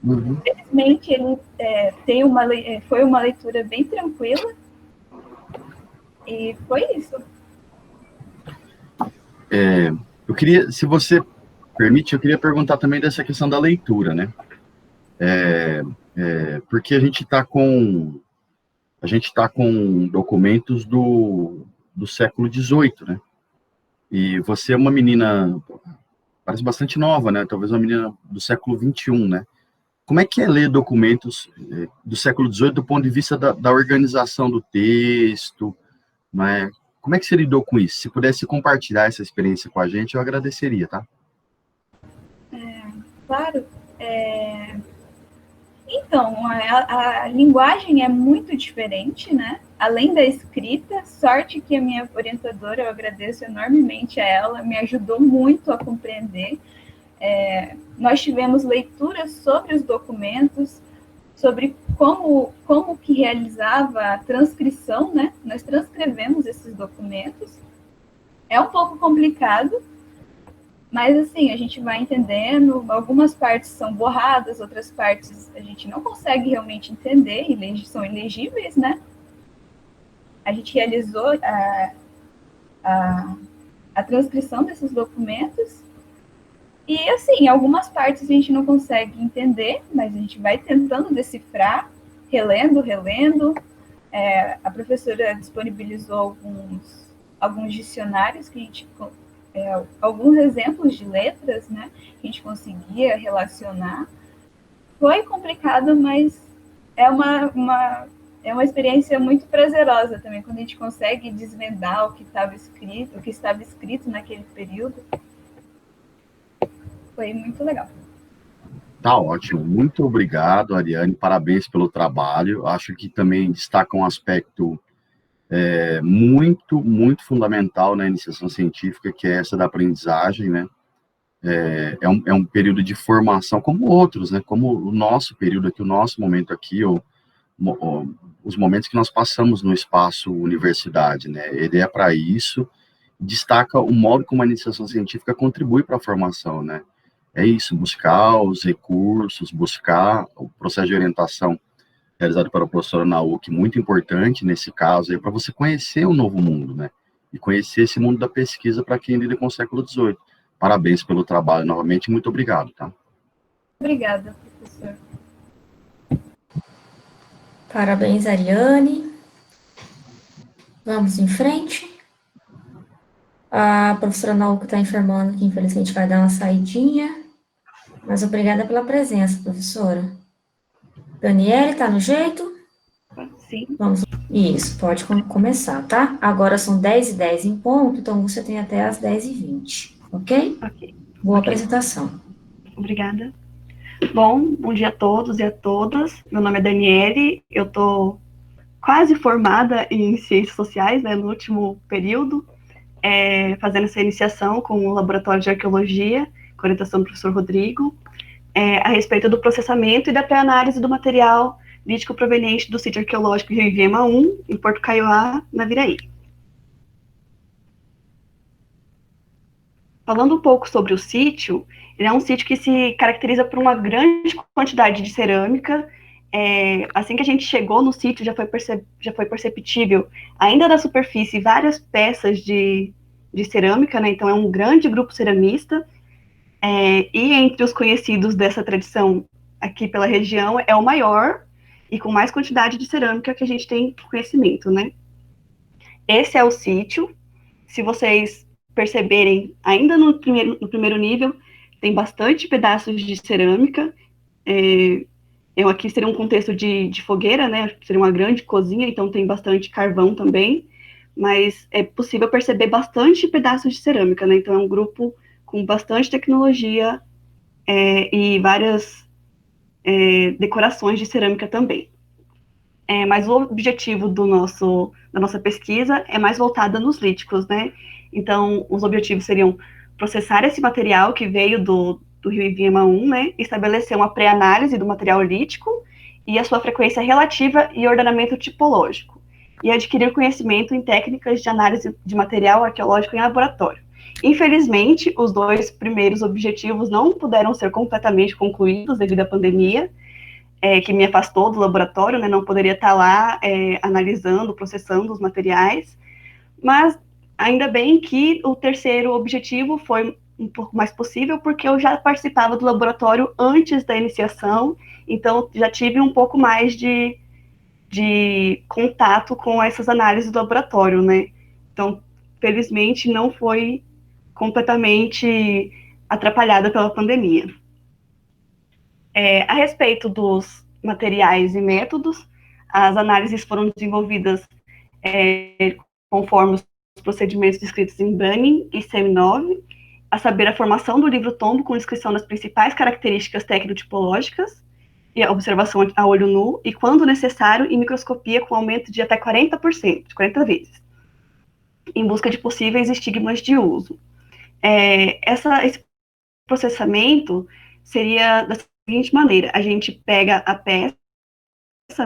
Uhum. Infelizmente, ele foi uma leitura bem tranquila. E foi isso. Eu queria, se você permite, eu queria perguntar também dessa questão da leitura, né? Porque a gente está com documentos do século XVIII, né? E você é uma menina, parece bastante nova, né? Talvez uma menina do século XXI, né? Como é que é ler documentos do século XVIII do ponto de vista da organização do texto, né? Como é que você lidou com isso? Se pudesse compartilhar essa experiência com a gente, eu agradeceria, tá? Claro. Então, a linguagem é muito diferente, né? Além da escrita, sorte que a minha orientadora, eu agradeço enormemente a ela, me ajudou muito a compreender. Nós tivemos leituras sobre os documentos, sobre como que realizava a transcrição, né? Nós transcrevemos esses documentos. É um pouco complicado, mas, assim, a gente vai entendendo, algumas partes são borradas, outras partes a gente não consegue realmente entender, são ilegíveis, né? A gente realizou a transcrição desses documentos, e, assim, algumas partes a gente não consegue entender, mas a gente vai tentando decifrar, relendo. A professora disponibilizou alguns dicionários que a gente... alguns exemplos de letras, né, que a gente conseguia relacionar. Foi complicado, mas é uma experiência muito prazerosa também, quando a gente consegue desvendar o que estava escrito naquele período. Foi muito legal. Tá ótimo. Muito obrigado, Ariane. Parabéns pelo trabalho. Acho que também destaca um aspecto muito, muito fundamental na iniciação científica, que é essa da aprendizagem, né? É um período de formação, como outros, né? Como o nosso período aqui, o nosso momento aqui, os momentos que nós passamos no espaço universidade, né? Ele é para isso, destaca o modo como a iniciação científica contribui para a formação, né? É isso, buscar os recursos, buscar o processo de orientação realizado pela professora Nauk, muito importante nesse caso, para você conhecer o novo mundo, né? E conhecer esse mundo da pesquisa para quem lida com o século XVIII. Parabéns pelo trabalho novamente, muito obrigado, tá? Obrigada, professor. Parabéns, Ariane. Vamos em frente. A professora Nauk está informando que, infelizmente, vai dar uma saidinha. Mas obrigada pela presença, professora. Daniele, tá no jeito? Sim. Vamos. Isso, pode começar, tá? Agora são 10h10 em ponto, então você tem até as 10h20, ok? Ok. Boa apresentação. Obrigada. Bom dia a todos e a todas. Meu nome é Daniele, eu estou quase formada em Ciências Sociais, né, no último período, fazendo essa iniciação com o Laboratório de Arqueologia, com a orientação do professor Rodrigo, a respeito do processamento e da pré-análise do material lítico proveniente do sítio arqueológico Rio Iviema 1, em Porto Kaiowá, na Viraí. Falando um pouco sobre o sítio, ele é um sítio que se caracteriza por uma grande quantidade de cerâmica. Assim que a gente chegou no sítio, já foi perceptível, ainda da superfície, várias peças de cerâmica, né? Então é um grande grupo ceramista, e entre os conhecidos dessa tradição aqui pela região, é o maior e com mais quantidade de cerâmica que a gente tem conhecimento, né? Esse é o sítio. Se vocês perceberem, ainda no primeiro nível, tem bastante pedaços de cerâmica. Aqui seria um contexto de fogueira, né? Seria uma grande cozinha, então tem bastante carvão também, mas é possível perceber bastante pedaços de cerâmica, né? Então é um grupo com bastante tecnologia e várias decorações de cerâmica também. Mas o objetivo da nossa pesquisa é mais voltada nos líticos, né? Então, os objetivos seriam processar esse material que veio do Rio Iviema 1, né? Estabelecer uma pré-análise do material lítico e a sua frequência relativa e ordenamento tipológico, e adquirir conhecimento em técnicas de análise de material arqueológico em laboratório. Infelizmente, os dois primeiros objetivos não puderam ser completamente concluídos devido à pandemia, que me afastou do laboratório, né, não poderia estar lá analisando, processando os materiais, mas ainda bem que o terceiro objetivo foi um pouco mais possível, porque eu já participava do laboratório antes da iniciação, então já tive um pouco mais de contato com essas análises do laboratório, né? Então, felizmente, não foi completamente atrapalhada pela pandemia. A respeito dos materiais e métodos, as análises foram desenvolvidas conforme os procedimentos descritos em Branning e Seminov, a saber, a formação do livro-tombo com descrição das principais características tecnotipológicas e a observação a olho nu, e, quando necessário, em microscopia com aumento de até 40%, de 40 vezes, em busca de possíveis estigmas de uso. Esse processamento seria da seguinte maneira: a gente pega a peça,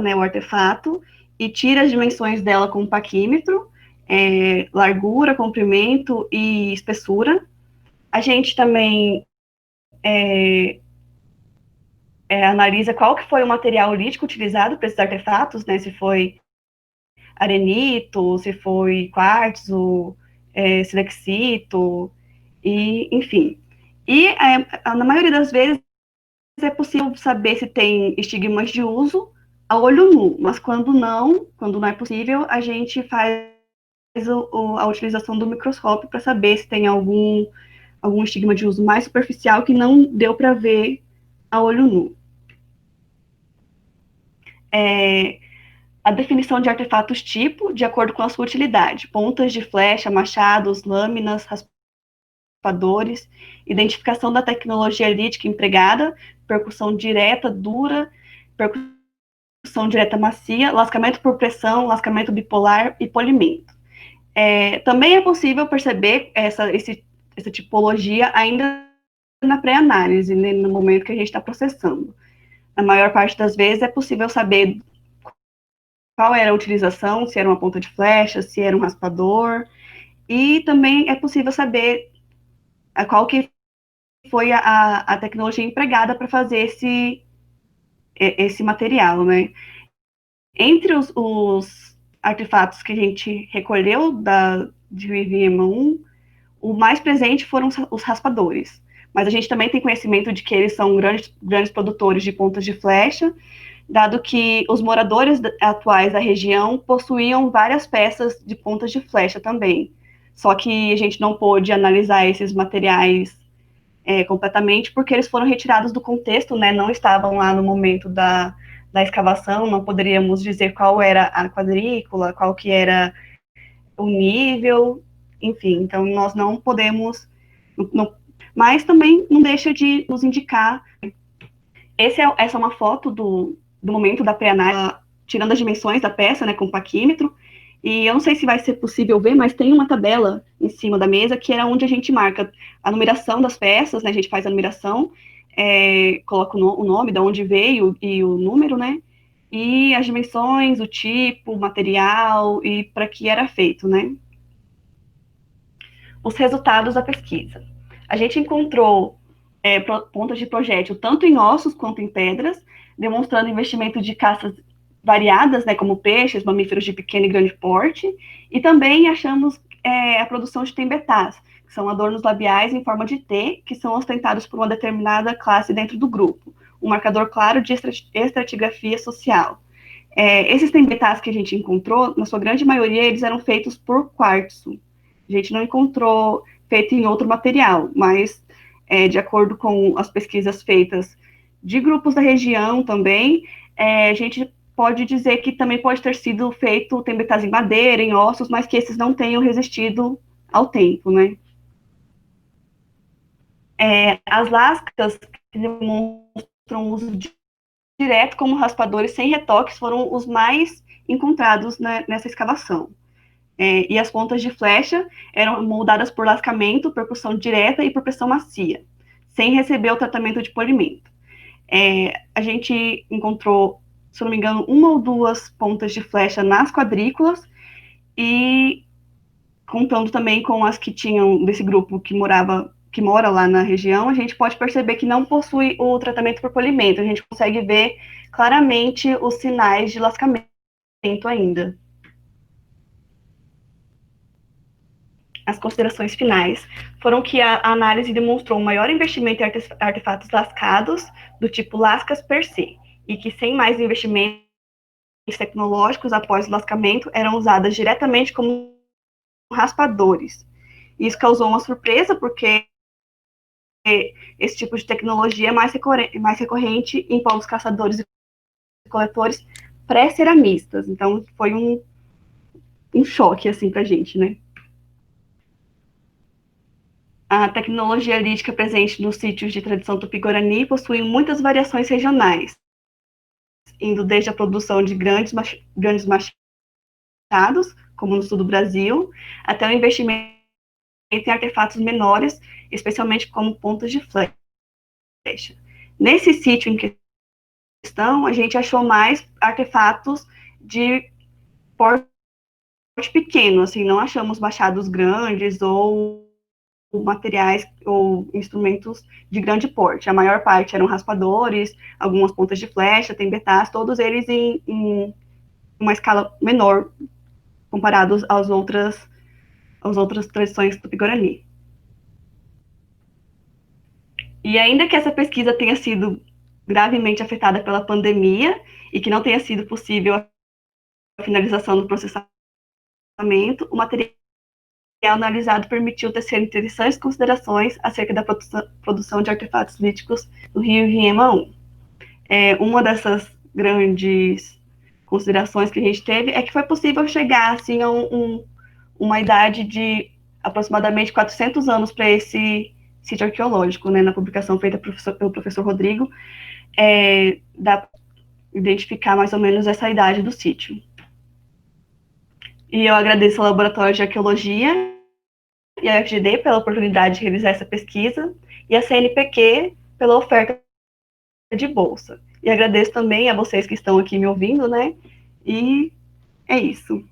né, o artefato, e tira as dimensões dela com um paquímetro, largura, comprimento e espessura. A gente também analisa qual que foi o material lítico utilizado para esses artefatos, né, se foi arenito, se foi quartzo, silexito, e, enfim. E, na maioria das vezes, é possível saber se tem estigmas de uso a olho nu, mas quando não é possível, a gente faz a utilização do microscópio para saber se tem algum estigma de uso mais superficial que não deu para ver a olho nu. A definição de artefatos tipo, de acordo com a sua utilidade: pontas de flecha, machados, lâminas, raspadores, identificação da tecnologia lítica empregada, percussão direta dura, percussão direta macia, lascamento por pressão, lascamento bipolar e polimento. Também é possível perceber essa tipologia ainda na pré-análise, né, no momento que a gente está processando. Na maior parte das vezes é possível saber qual era a utilização, se era uma ponta de flecha, se era um raspador, e também é possível saber qual que foi a tecnologia empregada para fazer esse material, né? Entre os artefatos que a gente recolheu de IVM1, o mais presente foram os raspadores, mas a gente também tem conhecimento de que eles são grandes produtores de pontas de flecha, dado que os moradores atuais da região possuíam várias peças de pontas de flecha também. Só que a gente não pôde analisar esses materiais completamente, porque eles foram retirados do contexto, né? Não estavam lá no momento da escavação, não poderíamos dizer qual era a quadrícula, qual que era o nível, enfim, então nós não podemos, mas também não deixa de nos indicar. Essa é uma foto do momento da pré-análise, tirando as dimensões da peça, né, com o paquímetro, e eu não sei se vai ser possível ver, mas tem uma tabela em cima da mesa, que era onde a gente marca a numeração das peças, né, a gente faz a numeração, coloca o nome, de onde veio e o número, né, e as dimensões, o tipo, o material e para que era feito, né. Os resultados da pesquisa. A gente encontrou pontas de projétil tanto em ossos quanto em pedras, demonstrando investimento de caças variadas, né, como peixes, mamíferos de pequeno e grande porte, e também achamos a produção de tembetás, que são adornos labiais em forma de T, que são ostentados por uma determinada classe dentro do grupo, um marcador claro de estratigrafia social. Esses tembetás que a gente encontrou, na sua grande maioria, eles eram feitos por quartzo. A gente não encontrou feito em outro material, mas de acordo com as pesquisas feitas de grupos da região também, a gente pode dizer que também pode ter sido feito tembetás em madeira, em ossos, mas que esses não tenham resistido ao tempo, né? As lascas que demonstram uso direto como raspadores sem retoques foram os mais encontrados, né, nessa escavação. E as pontas de flecha eram moldadas por lascamento, percussão direta e por pressão macia, sem receber o tratamento de polimento. A gente encontrou, se não me engano, uma ou duas pontas de flecha nas quadrículas, e contando também com as que tinham desse grupo que mora lá na região, a gente pode perceber que não possui o tratamento por polimento. A gente consegue ver claramente os sinais de lascamento ainda. As considerações finais foram que a análise demonstrou um maior investimento em artefatos lascados, do tipo lascas per se, e que sem mais investimentos tecnológicos após o lascamento eram usadas diretamente como raspadores. Isso causou uma surpresa, porque esse tipo de tecnologia é mais recorrente em povos caçadores e coletores pré-ceramistas. Então, foi um choque, assim, pra gente, né? A tecnologia lítica presente nos sítios de tradição tupi-guarani possui muitas variações regionais, indo desde a produção de grandes machados, como no sul do Brasil, até o investimento em artefatos menores, especialmente como pontas de flecha. Nesse sítio em questão, a gente achou mais artefatos de porte pequeno, assim, não achamos machados grandes ou materiais ou instrumentos de grande porte. A maior parte eram raspadores, algumas pontas de flecha, tembetás, todos eles em uma escala menor comparados às outras tradições tupi-guarani. E ainda que essa pesquisa tenha sido gravemente afetada pela pandemia e que não tenha sido possível a finalização do processamento, o material analisado permitiu tecer interessantes considerações acerca da produção de artefatos líticos no Rio Riema I. Uma dessas grandes considerações que a gente teve é que foi possível chegar assim, a uma idade de aproximadamente 400 anos para esse sítio arqueológico, né, na publicação feita pelo professor Rodrigo, dá para identificar mais ou menos essa idade do sítio. E eu agradeço ao Laboratório de Arqueologia e a UFGD pela oportunidade de realizar essa pesquisa, e a CNPq pela oferta de bolsa. E agradeço também a vocês que estão aqui me ouvindo, né? E é isso.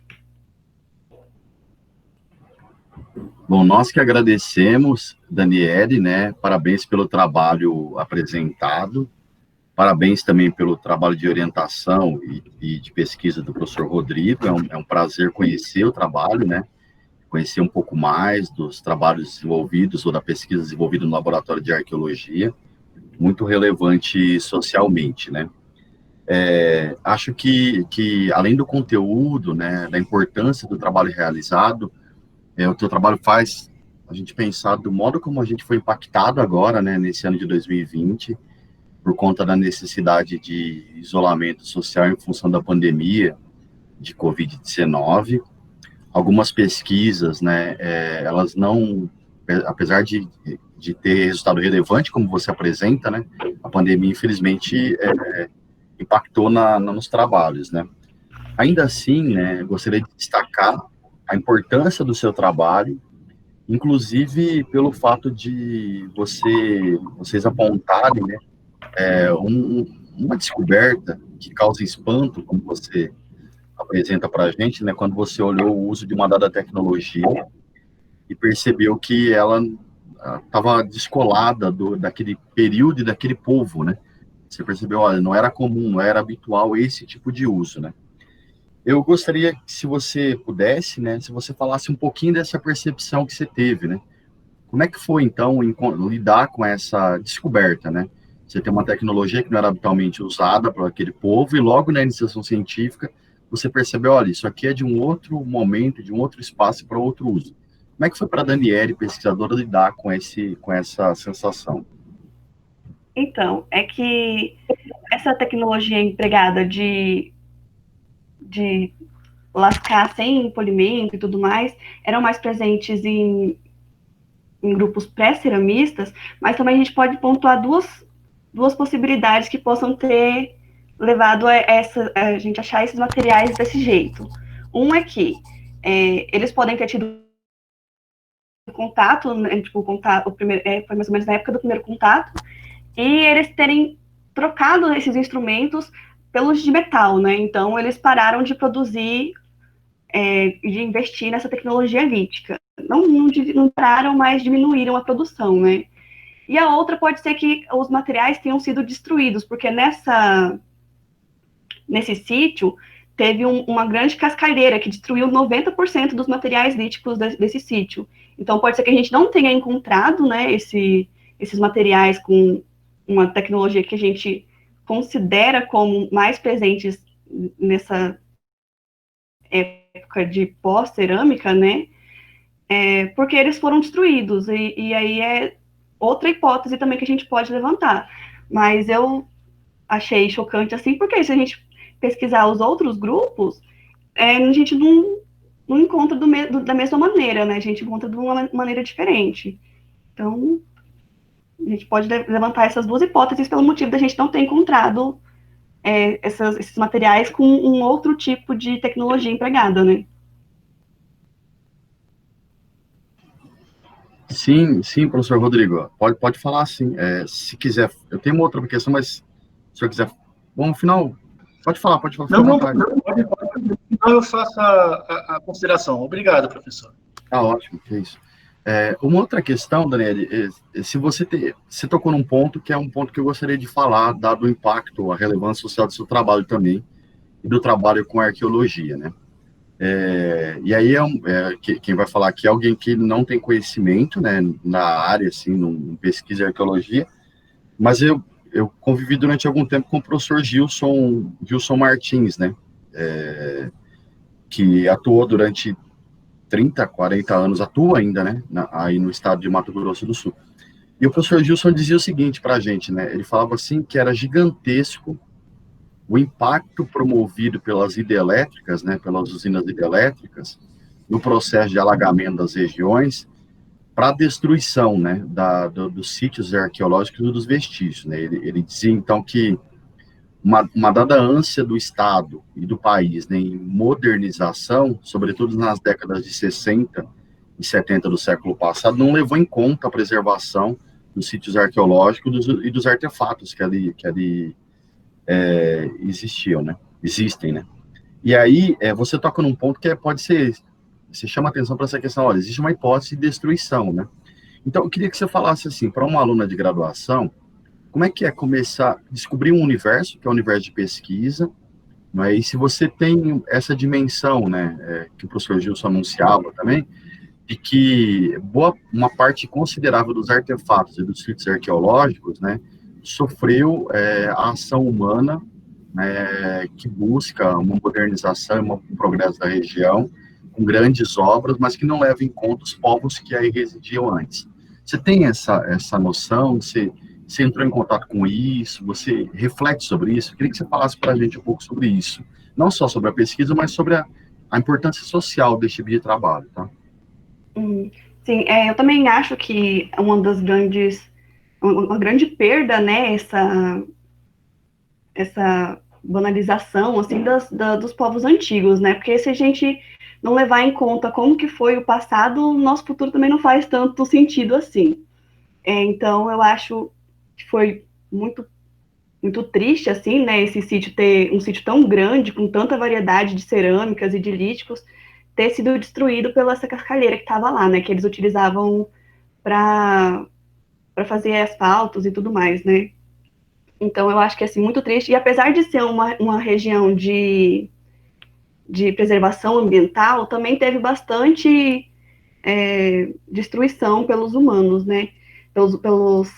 Bom, nós que agradecemos, Daniele, né? Parabéns pelo trabalho apresentado. Parabéns também pelo trabalho de orientação e de pesquisa do professor Rodrigo. É um prazer conhecer o trabalho, né? Conhecer um pouco mais dos trabalhos desenvolvidos ou da pesquisa desenvolvida no Laboratório de Arqueologia, muito relevante socialmente, né? Acho que além do conteúdo, né, da importância do trabalho realizado, o teu trabalho faz a gente pensar do modo como a gente foi impactado agora, né, nesse ano de 2020, por conta da necessidade de isolamento social em função da pandemia de Covid-19. Algumas pesquisas, né, elas não, apesar de ter resultado relevante, como você apresenta, né, a pandemia, infelizmente, impactou nos trabalhos, né. Ainda assim, né, gostaria de destacar a importância do seu trabalho, inclusive pelo fato de vocês apontarem, né, uma descoberta que causa espanto, como você apresenta para a gente, né, quando você olhou o uso de uma dada tecnologia e percebeu que ela estava descolada daquele período e daquele povo, né? Você percebeu, olha, não era comum, não era habitual esse tipo de uso, né? Eu gostaria que, se você pudesse, né, se você falasse um pouquinho dessa percepção que você teve, né? Como é que foi, então, lidar com essa descoberta, né? Você tem uma tecnologia que não era habitualmente usada por aquele povo e logo na iniciação científica você percebeu, olha, isso aqui é de um outro momento, de um outro espaço para outro uso. Como é que foi para a Daniele, pesquisadora, lidar com essa sensação? Então, é que essa tecnologia empregada de lascar sem polimento e tudo mais, eram mais presentes em grupos pré-ceramistas, mas também a gente pode pontuar duas possibilidades que possam ter levado a gente achar esses materiais desse jeito. Um é que eles podem ter tido contato, né, tipo, o primeiro, foi mais ou menos na época do primeiro contato, e eles terem trocado esses instrumentos pelos de metal, né? Então, eles pararam de produzir, de investir nessa tecnologia lítica. Não pararam, mas diminuíram a produção, né? E a outra pode ser que os materiais tenham sido destruídos, porque nesse sítio teve uma grande cascalheira que destruiu 90% dos materiais líticos desse sítio. Então, pode ser que a gente não tenha encontrado, né, esses materiais com uma tecnologia que a gente considera como mais presentes nessa época de pós-cerâmica, né, porque eles foram destruídos, e aí é outra hipótese também que a gente pode levantar. Mas eu achei chocante assim, porque se a gente pesquisar os outros grupos, a gente não encontra da mesma maneira, né? A gente encontra de uma maneira diferente. Então, a gente pode levantar essas duas hipóteses pelo motivo da gente não ter encontrado esses materiais com um outro tipo de tecnologia empregada, né? Sim, sim, professor Rodrigo, pode falar sim. Se quiser, eu tenho uma outra questão, mas se o senhor quiser, bom, no final, pode falar, fica à Não, vontade. então eu faço a consideração. Obrigado, professor. Tá ótimo, que é isso. Uma outra questão, Daniel, se você tocou num ponto que é um ponto que eu gostaria de falar, dado o impacto, a relevância social do seu trabalho também, e do trabalho com arqueologia, né? E aí, quem vai falar aqui é alguém que não tem conhecimento, né, na área, assim, em pesquisa e arqueologia, mas eu convivi durante algum tempo com o professor Gilson Martins, né, que atuou durante 30, 40 anos, atua ainda, né, aí no estado de Mato Grosso do Sul. E o professor Gilson dizia o seguinte para a gente, né, ele falava assim que era gigantesco o impacto promovido pelas hidrelétricas, né, pelas usinas hidrelétricas, no processo de alagamento das regiões, para a destruição, né, dos sítios arqueológicos e dos vestígios, né. Ele dizia, então, que uma dada ânsia do Estado e do país, né, em modernização, sobretudo nas décadas de 60 e 70 do século passado, não levou em conta a preservação dos sítios arqueológicos e dos artefatos que ali existem, né? E aí, você toca num ponto que pode ser, você chama atenção para essa questão, olha, existe uma hipótese de destruição, né? Então, eu queria que você falasse assim, para uma aluna de graduação, como é que é começar a descobrir um universo, que é o universo de pesquisa, né? E se você tem essa dimensão, né, que o professor Gilson anunciava também, de que uma parte considerável dos artefatos e dos sítios arqueológicos, né, sofreu a ação humana, que busca uma modernização, um progresso da região, com grandes obras, mas que não leva em conta os povos que aí residiam antes. Você tem essa noção? Você entrou em contato com isso? Você reflete sobre isso? Eu queria que você falasse para a gente um pouco sobre isso. Não só sobre a pesquisa, mas sobre a importância social desse tipo de trabalho, tá? Sim, eu também acho que uma grande perda, né, essa banalização, assim, dos povos antigos, né, porque se a gente não levar em conta como que foi o passado, o nosso futuro também não faz tanto sentido assim. Então, eu acho que foi muito, muito triste, assim, né, esse sítio ter um sítio tão grande, com tanta variedade de cerâmicas e de líticos, ter sido destruído pela essa cascalheira que estava lá, né, que eles utilizavam para fazer asfaltos e tudo mais, né. Então, eu acho que é assim, muito triste. E apesar de ser uma região de preservação ambiental, também teve bastante destruição pelos humanos, né? Pelos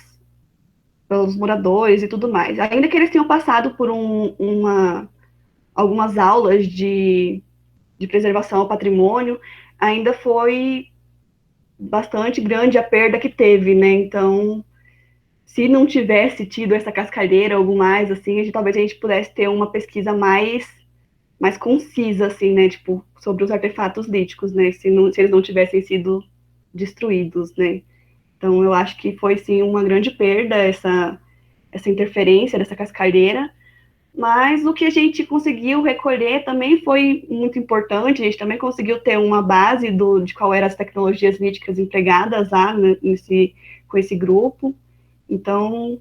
moradores e tudo mais. Ainda que eles tenham passado por algumas aulas de preservação ao patrimônio, ainda foi bastante grande a perda que teve, né? Então, se não tivesse tido essa cascalheira, algo mais, assim, talvez a gente pudesse ter uma pesquisa mais concisa, assim, né, tipo, sobre os artefatos líticos, né, se eles não tivessem sido destruídos, né. Então, eu acho que foi, sim, uma grande perda essa interferência dessa cascalheira, mas o que a gente conseguiu recolher também foi muito importante, a gente também conseguiu ter uma base de qual eram as tecnologias líticas empregadas lá, né, com esse grupo. Então,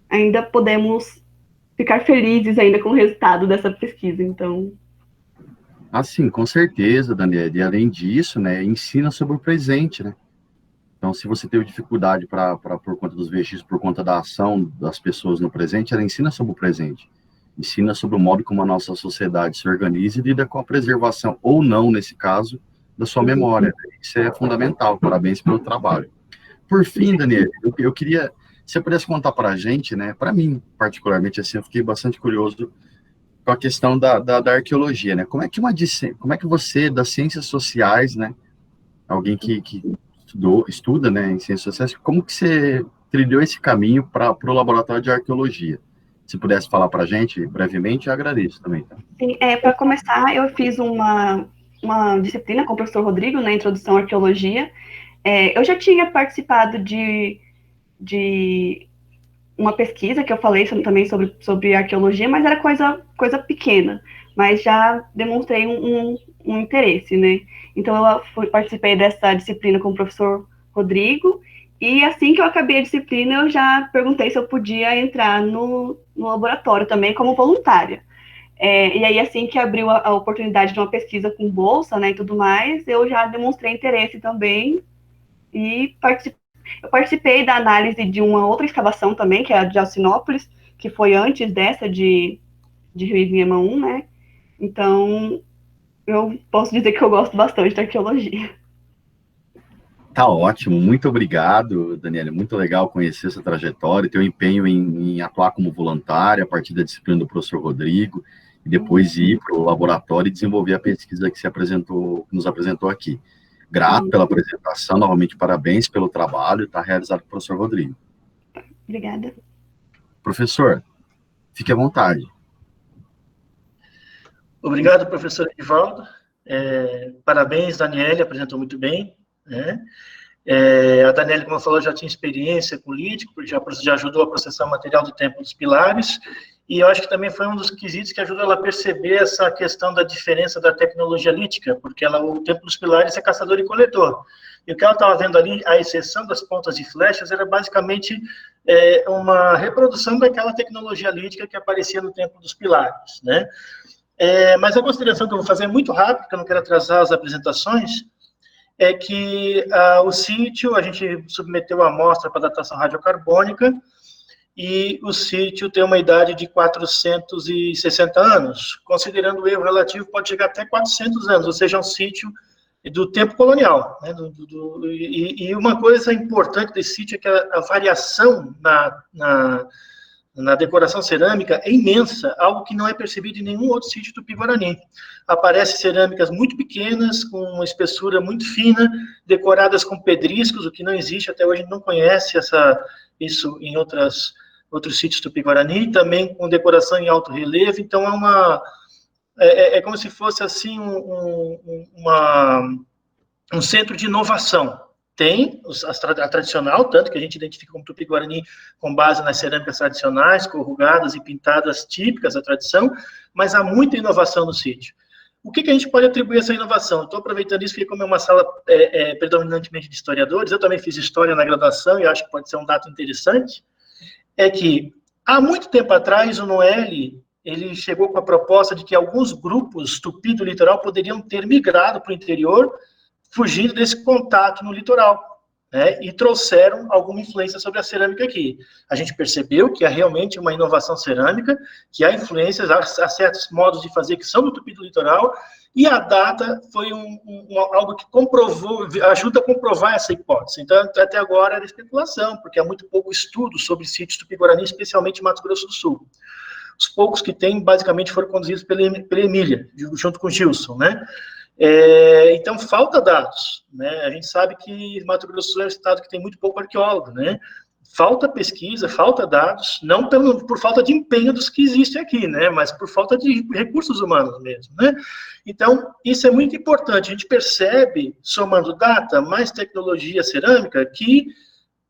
ainda podemos ficar felizes ainda com o resultado dessa pesquisa, então... Sim, com certeza, Daniela, e além disso, né, ensina sobre o presente, né? Então, se você teve dificuldade por conta dos vestígios, por conta da ação das pessoas no presente, ela ensina sobre o presente, ensina sobre o modo como a nossa sociedade se organiza e lida com a preservação, ou não, nesse caso, da sua memória. Isso é fundamental, parabéns pelo trabalho. Por fim, Daniela, eu queria, se você pudesse contar para a gente, né, para mim, particularmente, assim, eu fiquei bastante curioso com a questão da arqueologia, né, como é que você, das ciências sociais, né, alguém que estuda, né, em ciências sociais, como que você trilhou esse caminho para o laboratório de arqueologia? Se pudesse falar para a gente brevemente, eu agradeço também. Tá? Sim, para começar, eu fiz uma disciplina com o professor Rodrigo, na Introdução à Arqueologia, Eu já tinha participado de uma pesquisa que eu falei também sobre arqueologia, mas era coisa pequena, mas já demonstrei um interesse, né? Então, eu participei dessa disciplina com o professor Rodrigo, e assim que eu acabei a disciplina, eu já perguntei se eu podia entrar no laboratório também como voluntária. E aí, assim que abriu a oportunidade de uma pesquisa com bolsa, né, e tudo mais, eu já demonstrei interesse também, e eu participei da análise de uma outra escavação também, que é a de Alcinópolis, que foi antes dessa de Rio Ivinhema 1, né? Então, eu posso dizer que eu gosto bastante da arqueologia. Tá ótimo, muito obrigado, Daniela. Muito legal conhecer essa trajetória, teu empenho em atuar como voluntária a partir da disciplina do professor Rodrigo, e depois ir para o laboratório e desenvolver a pesquisa que nos apresentou aqui. Grato pela apresentação, novamente parabéns pelo trabalho, está realizado pelo professor Rodrigo. Obrigada. Professor, fique à vontade. Obrigado, professor Edivaldo. Parabéns, Daniela, apresentou muito bem, né? A Daniela, como eu falou, já tinha experiência com lítico, já ajudou a processar o material do Templo dos Pilares, e eu acho que também foi um dos quesitos que ajudou ela a perceber essa questão da diferença da tecnologia lítica, porque o Templo dos Pilares é caçador e coletor. E o que ela estava vendo ali, a exceção das pontas de flechas, era basicamente uma reprodução daquela tecnologia lítica que aparecia no Templo dos Pilares, né? Mas a consideração que eu vou fazer é muito rápida, porque eu não quero atrasar as apresentações, é que o sítio, a gente submeteu a amostra para datação radiocarbônica, e o sítio tem uma idade de 460 anos. Considerando o erro relativo, pode chegar até 400 anos, ou seja, um sítio do tempo colonial, né? E uma coisa importante desse sítio é que a variação na decoração cerâmica é imensa, algo que não é percebido em nenhum outro sítio Tupi-Guarani. Aparecem cerâmicas muito pequenas, com uma espessura muito fina, decoradas com pedriscos, o que não existe, até hoje a gente não conhece isso em outros sítios Tupi-Guarani, também com decoração em alto relevo, então é como se fosse assim um centro de inovação. Tem a tradicional, tanto que a gente identifica como Tupi-Guarani com base nas cerâmicas tradicionais, corrugadas e pintadas típicas da tradição, mas há muita inovação no sítio. O que a gente pode atribuir a essa inovação? Estou aproveitando isso, porque como é uma sala predominantemente de historiadores, eu também fiz história na graduação e acho que pode ser um dado interessante, é que há muito tempo atrás o Noelli, ele chegou com a proposta de que alguns grupos tupi do litoral poderiam ter migrado para o interior, fugindo desse contato no litoral, né, e trouxeram alguma influência sobre a cerâmica aqui. A gente percebeu que há realmente uma inovação cerâmica, que há influências, há certos modos de fazer que são do tupi do litoral, e a data foi algo que ajuda a comprovar essa hipótese. Então, até agora era especulação, porque há muito pouco estudo sobre sítios Tupi-Guarani, especialmente em Mato Grosso do Sul. Os poucos que tem, basicamente, foram conduzidos pela Emília, junto com o Gilson, né? Então, falta dados, né? A gente sabe que Mato Grosso do Sul é um estado que tem muito pouco arqueólogo, né? Falta pesquisa, falta dados, não por falta de empenho dos que existem aqui, né? Mas por falta de recursos humanos mesmo, né? Então, isso é muito importante. A gente percebe, somando data mais tecnologia cerâmica, que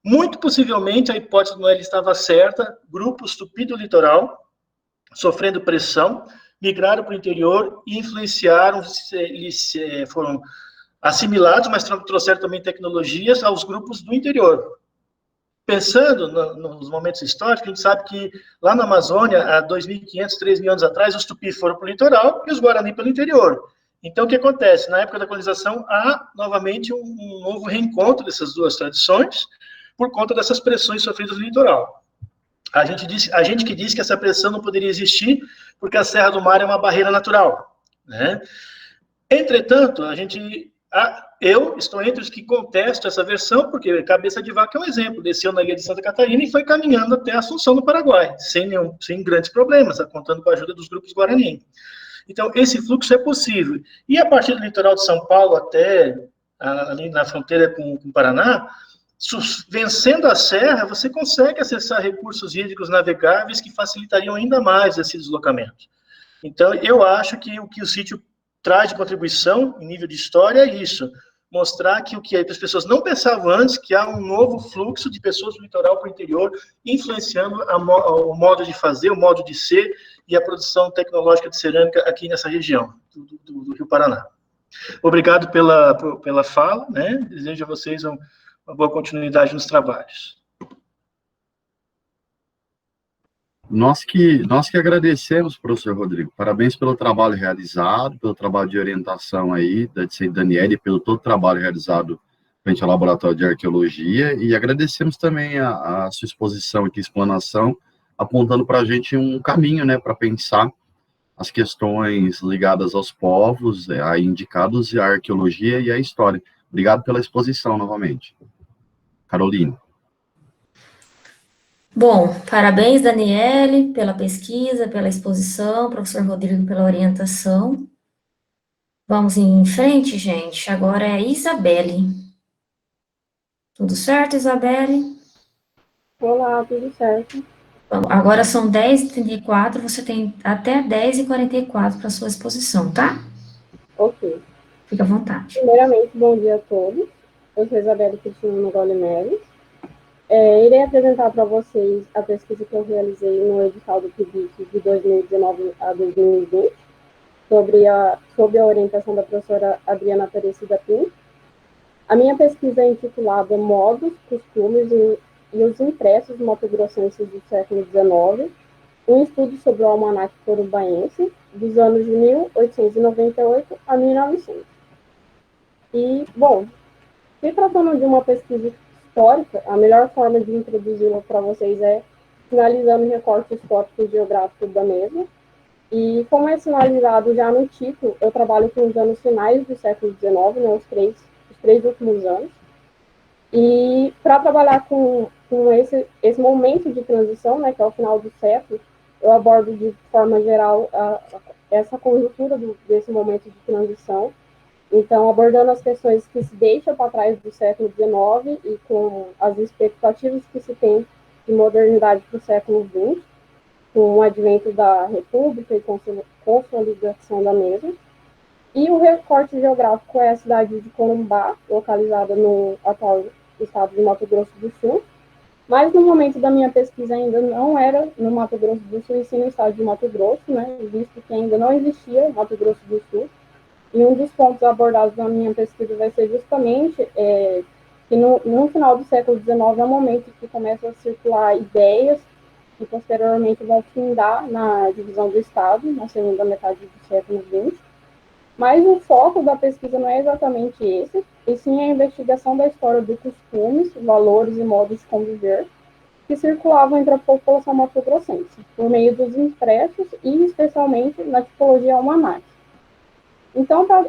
muito possivelmente a hipótese do Noel estava certa, grupos tupi do litoral, sofrendo pressão, migraram para o interior e influenciaram, eles foram assimilados, mas trouxeram também tecnologias aos grupos do interior. Pensando nos momentos históricos, a gente sabe que lá na Amazônia, há 2.500, 3.000 anos atrás, os tupis foram para o litoral e os guarani para o interior. Então, o que acontece? Na época da colonização, há novamente um novo reencontro dessas duas tradições por conta dessas pressões sofridas no litoral. A gente que diz que essa pressão não poderia existir porque a Serra do Mar é uma barreira natural, né? Entretanto, eu estou entre os que contestam essa versão, porque Cabeça de Vaca é um exemplo, desceu na Ilha de Santa Catarina e foi caminhando até Assunção no Paraguai, sem grandes problemas, contando com a ajuda dos grupos Guarani. Então, esse fluxo é possível. E a partir do litoral de São Paulo até ali na fronteira com o Paraná, vencendo a serra, você consegue acessar recursos hídricos navegáveis que facilitariam ainda mais esse deslocamento. Então, eu acho que o que o sítio traz de contribuição em nível de história é isso. mostrar que o que as pessoas não pensavam antes, que há um novo fluxo de pessoas do litoral para o interior, influenciando o modo de fazer, o modo de ser e a produção tecnológica de cerâmica aqui nessa região do Rio Paraná. Obrigado pela fala, né? Desejo a vocês uma boa continuidade nos trabalhos. Nós que agradecemos, professor Rodrigo. Parabéns pelo trabalho realizado, pelo trabalho de orientação aí da Discente Daniele, pelo todo o trabalho realizado frente ao Laboratório de Arqueologia, e agradecemos também a sua exposição aqui, explanação, apontando para a gente um caminho, né, para pensar as questões ligadas aos povos, aí indicados, a arqueologia e a história. Obrigado pela exposição novamente. Carolina. Bom, parabéns, Daniele, pela pesquisa, pela exposição, professor Rodrigo, pela orientação. Vamos em frente, gente. Agora é a Isabelle. Tudo certo, Isabelle? Olá, tudo certo? Bom, agora são 10h34, você tem até 10h44 para sua exposição, tá? Ok. Fica à vontade. Primeiramente, bom dia a todos. Eu sou Isabelle Cristina Nogoli Neves. Irei apresentar para vocês a pesquisa que eu realizei no edital do PIBIC de 2019 a 2020, sob a orientação da professora Adriana Aparecida Pinto. A minha pesquisa é intitulada Modos, Costumes e os Impressos Mato-Grossenses do século XIX, um estudo sobre o almanaque corubaense dos anos de 1898 a 1900. E, bom, se tratando de uma pesquisa histórica, a melhor forma de introduzi-la para vocês é sinalizando recortes históricos e geográficos da mesma. E, como é sinalizado já no título, eu trabalho com os anos finais do século XIX, né, os três últimos anos. E, para trabalhar com esse momento de transição, né, que é o final do século, eu abordo de forma geral essa conjuntura desse momento de transição. Então, abordando as questões que se deixam para trás do século XIX e com as expectativas que se tem de modernidade para o século XX, com o advento da República e consolidação da mesma. E o recorte geográfico é a cidade de Corumbá, localizada no atual estado de Mato Grosso do Sul, mas no momento da minha pesquisa ainda não era no Mato Grosso do Sul, e sim no estado de Mato Grosso, né, visto que ainda não existia Mato Grosso do Sul. E um dos pontos abordados na minha pesquisa vai ser justamente que no final do século XIX é um momento que começam a circular ideias que posteriormente vão findar na divisão do Estado, na segunda metade do século XX. Mas o foco da pesquisa não é exatamente esse, e sim a investigação da história dos costumes, valores e modos de conviver que circulavam entre a população mato-grossense, por meio dos impressos e especialmente na tipologia almanaque. Então, para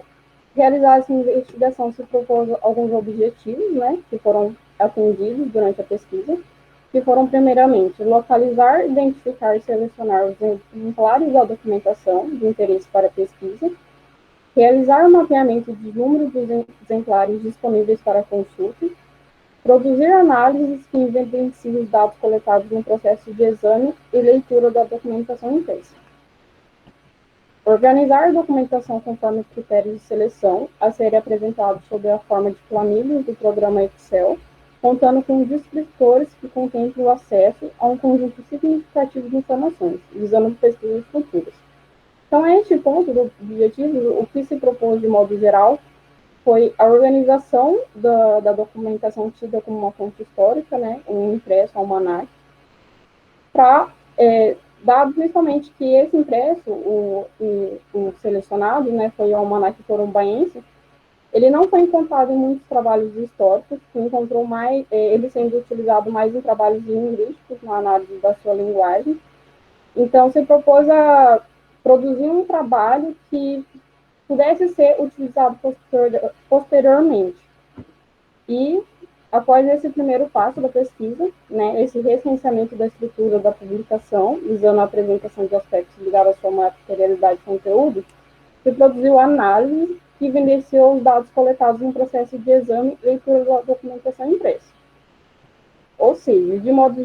realizar essa investigação, se propôs alguns objetivos, né, que foram atendidos durante a pesquisa, que foram, primeiramente, localizar, identificar e selecionar os exemplares da documentação de interesse para a pesquisa, realizar o mapeamento de número dos exemplares disponíveis para consulta, produzir análises que evidenciem os dados coletados no processo de exame e leitura da documentação impressa. Organizar a documentação conforme os critérios de seleção a serem apresentados sob a forma de planilhas do programa Excel, contando com descriptores que contemplem o acesso a um conjunto significativo de informações, visando pesquisas futuras. Então, a este ponto do objetivo, o que se propôs de modo geral foi a organização da documentação tida como uma fonte histórica, né, um impresso, almanaque, para, dado principalmente que esse impresso, o selecionado, né, foi o almanaque corumbaense, ele não foi encontrado em muitos trabalhos históricos, que encontrou mais, ele sendo utilizado mais em trabalhos linguísticos, na análise da sua linguagem. Então, se propôs a produzir um trabalho que pudesse ser utilizado posteriormente. E, após esse primeiro passo da pesquisa, né, esse recenseamento da estrutura da publicação, visando a apresentação de aspectos ligados à sua materialidade e conteúdo, se produziu análise que evidenciou os dados coletados no processo de exame e leitura da documentação impressa. Ou seja, de modo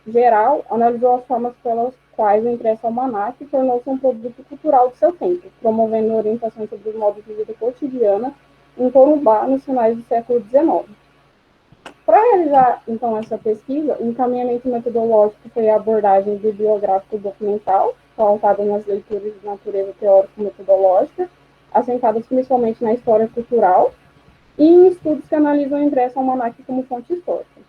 geral, analisou as formas pelas quais o impresso almanaque tornou-se um produto cultural do seu tempo, promovendo orientações sobre os modos de vida cotidiana em Corumbá nos finais do século XIX. Para realizar, então, essa pesquisa, o encaminhamento metodológico foi a abordagem bibliográfico-documental, pautada nas leituras de natureza teórico-metodológica, assentadas principalmente na história cultural, e em estudos que analisam o impresso almanaque como fonte histórica.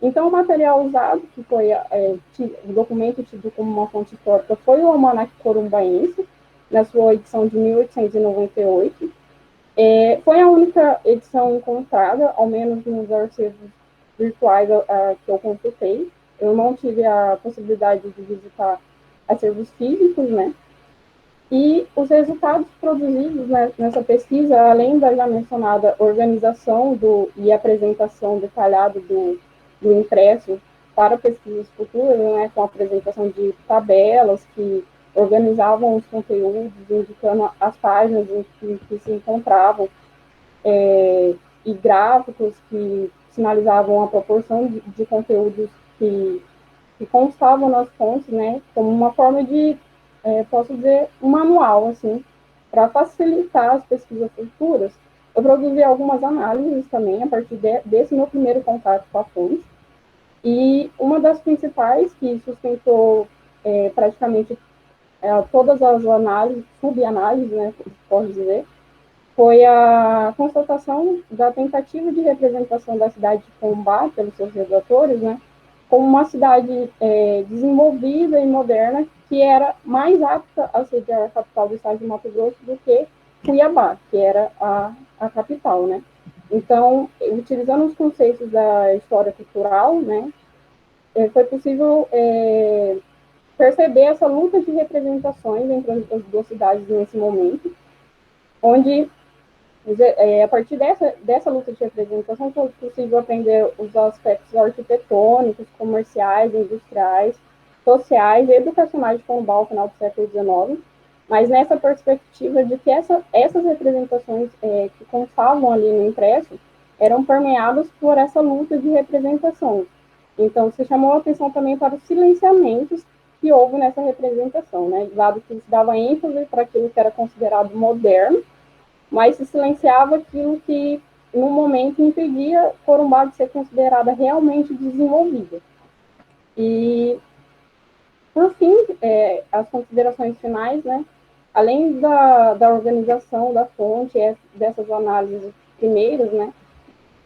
Então, o material usado, que foi o documento tido como uma fonte histórica, foi o Almanaque Corumbaense, na sua edição de 1898. Foi a única edição encontrada, ao menos nos arquivos virtuais que eu consultei. Eu não tive a possibilidade de visitar acervos físicos, né? E os resultados produzidos, né, nessa pesquisa, além da já mencionada organização e apresentação detalhada do impresso para pesquisas futuras, né, com a apresentação de tabelas que organizavam os conteúdos, indicando as páginas em que se encontravam, e gráficos que sinalizavam a proporção de conteúdos que constavam nas fontes, né, como uma forma de, posso dizer, um manual, assim, para facilitar as pesquisas futuras. Eu produzi algumas análises também a partir desse meu primeiro contato com a fonte, e uma das principais que sustentou praticamente todas as análises, subanálises, né, posso dizer, foi a constatação da tentativa de representação da cidade de Corumbá pelos seus redatores, né, como uma cidade desenvolvida e moderna, que era mais apta a sediar a capital do estado de Mato Grosso do que Cuiabá, que era a capital, né. Então, utilizando os conceitos da história cultural, né, foi possível perceber essa luta de representações entre as duas cidades nesse momento, onde, a partir dessa luta de representação, foi possível aprender os aspectos arquitetônicos, comerciais, industriais, sociais e educacionais de Corumbá ao final do século XIX, mas nessa perspectiva de que essas representações que constavam ali no impresso eram permeadas por essa luta de representação. Então, se chamou a atenção também para os silenciamentos que houve nessa representação, né? Dado que se dava ênfase para aquilo que era considerado moderno, mas se silenciava aquilo que, no momento, impedia Corumbá de ser considerada realmente desenvolvida. E, por fim, as considerações finais, né? Além da organização da fonte, dessas análises primeiras, né?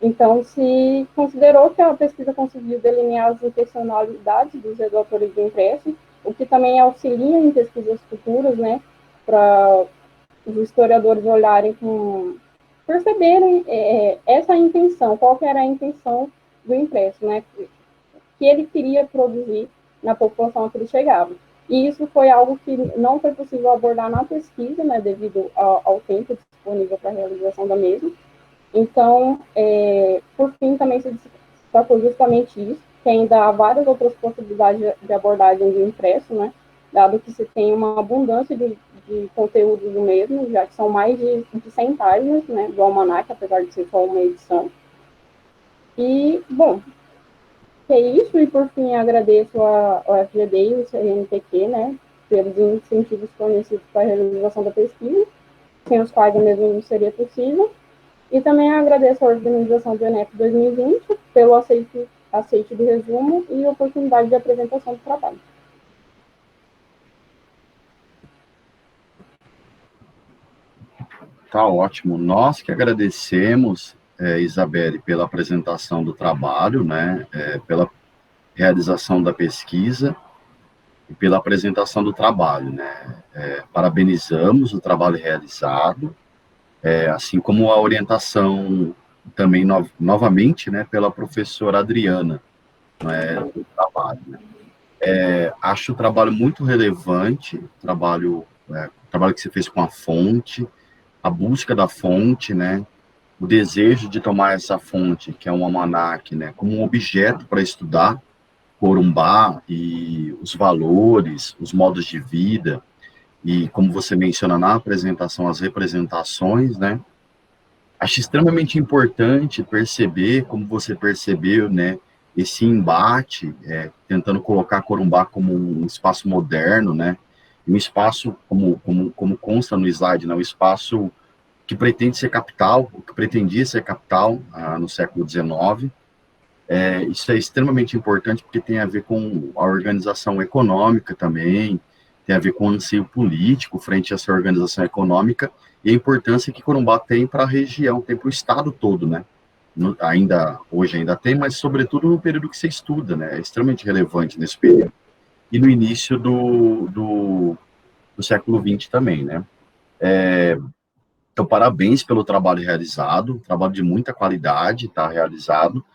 Então, se considerou que a pesquisa conseguiu delinear as intencionalidades dos redatores do impresso, o que também auxilia em pesquisas futuras, né, para os historiadores olharem perceberem essa intenção, qual que era a intenção do impresso, né, que ele queria produzir na população a que ele chegava. E isso foi algo que não foi possível abordar na pesquisa, né, devido ao tempo disponível para a realização da mesma. Então, por fim, também se destacou justamente isso, que ainda há várias outras possibilidades de abordagem do impresso, né, dado que se tem uma abundância de conteúdos do mesmo, já que são mais de 100 páginas, né, do almanaque, apesar de ser só uma edição. E, bom, é isso, e por fim agradeço ao FGD e o CNPq, né, pelos incentivos fornecidos para a realização da pesquisa, sem os quais a mesma não seria possível. E também agradeço a organização do ENEP 2020 pelo aceite do resumo e oportunidade de apresentação do trabalho. Tá ótimo. Nós que agradecemos, Isabelle, pela apresentação do trabalho, né, pela realização da pesquisa e pela apresentação do trabalho, né. Parabenizamos o trabalho realizado, assim como a orientação também, novamente, né, pela professora Adriana, né, do trabalho. Né. Acho o trabalho muito relevante, o trabalho que você fez com a fonte, a busca da fonte, né, o desejo de tomar essa fonte, que é um almanaque, né, como um objeto para estudar Corumbá e os valores, os modos de vida, e como você menciona na apresentação, as representações, né, acho extremamente importante perceber, como você percebeu, né, esse embate, tentando colocar Corumbá como um espaço moderno, né, um espaço, como consta no slide, né, um espaço que pretende ser capital, o que pretendia ser capital no século XIX. Isso é extremamente importante porque tem a ver com a organização econômica também, tem a ver com o anseio político frente a essa organização econômica e a importância que Corumbá tem para a região, tem para o estado todo, né? Hoje ainda tem, mas sobretudo no período que você estuda, né? É extremamente relevante nesse período. E no início do século XX também, né? Então, parabéns pelo trabalho realizado, trabalho de muita qualidade, tá realizado.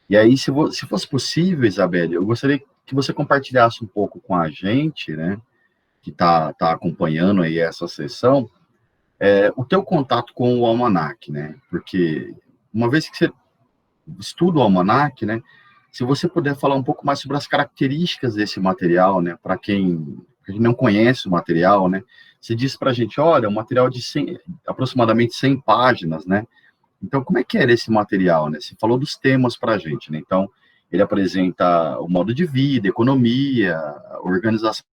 E aí, se fosse possível, Isabelle, eu gostaria que você compartilhasse um pouco com a gente, né, que tá acompanhando aí essa sessão, o teu contato com o almanac, né? Porque uma vez que você estuda o almanac, né, se você puder falar um pouco mais sobre as características desse material, né, para quem não conhece o material, né, você diz para a gente, olha, um material de aproximadamente 100 páginas, né? Então, como é que era esse material, né? Você falou dos temas para a gente, né? Então, ele apresenta o modo de vida, economia, organização.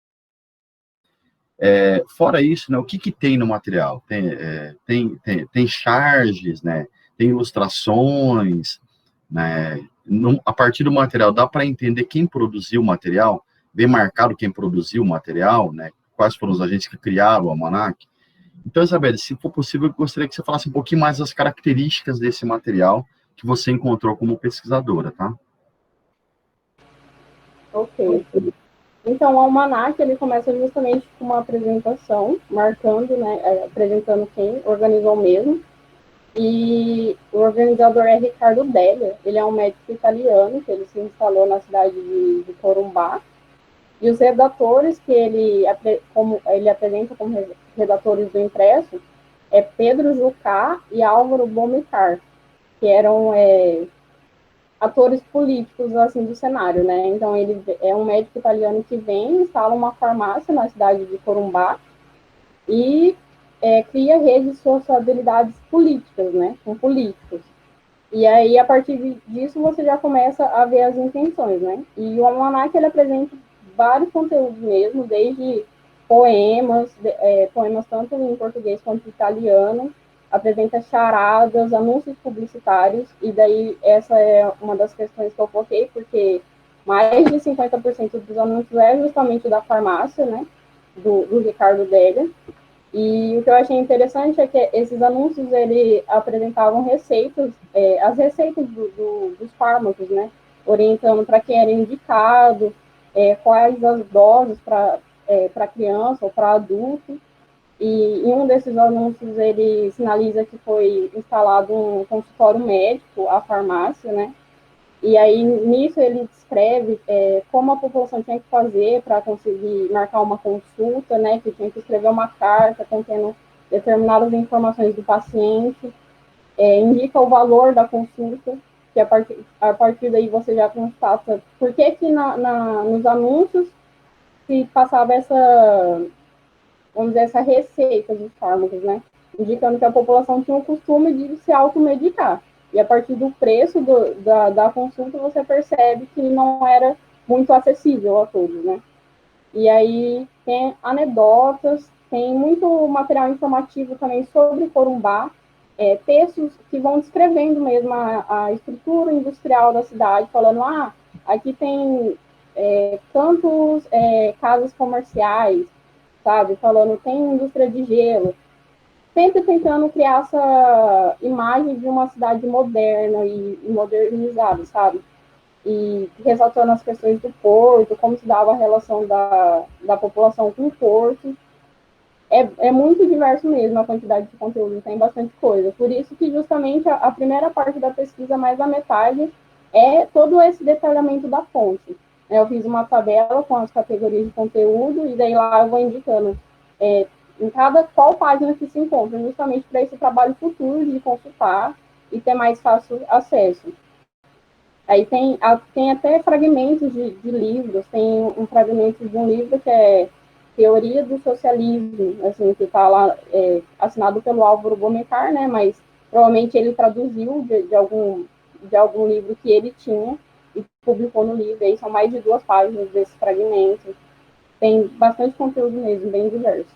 Fora isso, né, o que tem no material? Tem charges, né? Tem ilustrações, né? A partir do material, dá para entender quem produziu o material, bem marcado quem produziu o material, né? Quais foram os agentes que criaram o almanac. Então, Isabelle, se for possível, eu gostaria que você falasse um pouquinho mais das características desse material que você encontrou como pesquisadora, tá? Ok. Então, o almanac, ele começa justamente com uma apresentação, marcando, né, apresentando quem organizou mesmo. E o organizador é Ricardo Delia, ele é um médico italiano, que ele se instalou na cidade de Corumbá. E os redatores que ele apresenta como redatores do impresso é Pedro Jucá e Álvaro Bomicar, que eram atores políticos assim do cenário, né? Então ele é um médico italiano que vem, instala uma farmácia na cidade de Corumbá e cria redes de sociabilidades políticas, né? Com políticos. E aí, a partir disso, você já começa a ver as intenções, né? E o almanac, ele apresenta vários conteúdos mesmo, desde poemas, poemas tanto em português quanto em italiano, apresenta charadas, anúncios publicitários, e daí essa é uma das questões que eu foquei, porque mais de 50% dos anúncios é justamente da farmácia, né? Do Ricardo Delia. E o que eu achei interessante é que esses anúncios, ele apresentavam receitas, as receitas dos fármacos, né? Orientando para quem era indicado, quais as doses para criança ou para adulto. E em um desses anúncios, ele sinaliza que foi instalado um consultório médico, a farmácia, né? E aí, nisso, ele descreve como a população tinha que fazer para conseguir marcar uma consulta, né, que tinha que escrever uma carta contendo determinadas informações do paciente, indica o valor da consulta, que a partir daí você já constata por que nos anúncios se passava vamos dizer, essa receita dos fármacos, né, indicando que a população tinha o costume de se automedicar. E a partir do preço da consulta, você percebe que não era muito acessível a todos, né? E aí tem anedotas, tem muito material informativo também sobre Corumbá, textos que vão descrevendo mesmo a estrutura industrial da cidade, falando, aqui tem tantos casas comerciais, sabe? Falando, tem indústria de gelo, sempre tentando criar essa imagem de uma cidade moderna e modernizada, sabe? E ressaltando as questões do porto, como se dava a relação da população com o porto. É muito diverso mesmo a quantidade de conteúdo, tem bastante coisa. Por isso que justamente a primeira parte da pesquisa, mais da metade, é todo esse detalhamento da fonte. Eu fiz uma tabela com as categorias de conteúdo, e daí lá eu vou indicando em qual página que se encontra, justamente para esse trabalho futuro de consultar e ter mais fácil acesso. Aí tem até fragmentos de livros, tem um fragmento de um livro que é Teoria do Socialismo, assim, que está lá assinado pelo Álvaro Bomecar, né, mas provavelmente ele traduziu de algum livro que ele tinha e publicou no livro. Aí são mais de 2 páginas desse fragmento. Tem bastante conteúdo mesmo, bem diverso.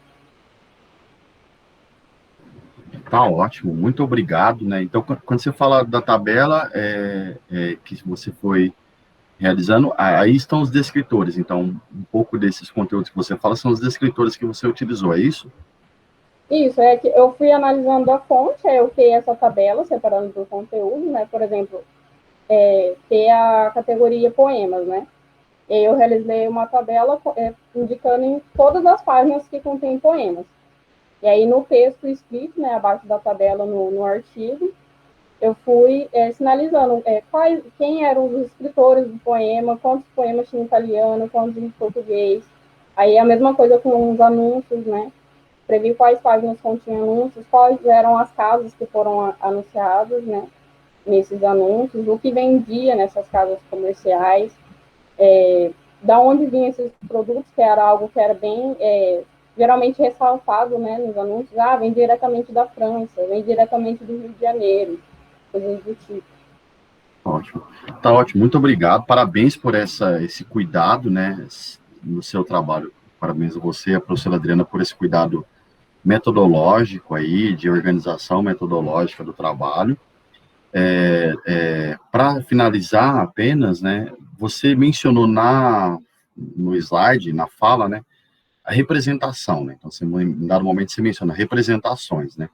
Tá ótimo, muito obrigado, né? Então, quando você fala da tabela que você foi realizando, aí estão os descritores. Então, um pouco desses conteúdos que você fala são os descritores que você utilizou, é isso? Isso, é que eu fui analisando a fonte, aí eu criei essa tabela, separando por conteúdo, né? Por exemplo, ter a categoria poemas, né? E aí eu realizei uma tabela indicando em todas as páginas que contém poemas. E aí no texto escrito, né, abaixo da tabela no artigo, eu fui sinalizando quem eram os escritores do poema, quantos poemas tinha em italiano, quantos em português. Aí a mesma coisa com os anúncios, né? Previ quais páginas continham anúncios, quais eram as casas que foram anunciadas, né? Nesses anúncios, o que vendia nessas casas comerciais, da onde vinham esses produtos, que era algo que era bem geralmente ressaltado, né, nos anúncios. Vem diretamente da França, vem diretamente do Rio de Janeiro, coisas do tipo. Ótimo. Tá ótimo, muito obrigado. Parabéns por esse cuidado, né, no seu trabalho. Parabéns a você, a professora Adriana, por esse cuidado metodológico aí, de organização metodológica do trabalho. Para finalizar apenas, né, você mencionou no slide, na fala, né, a representação, né, então, em dado momento você menciona representações, né.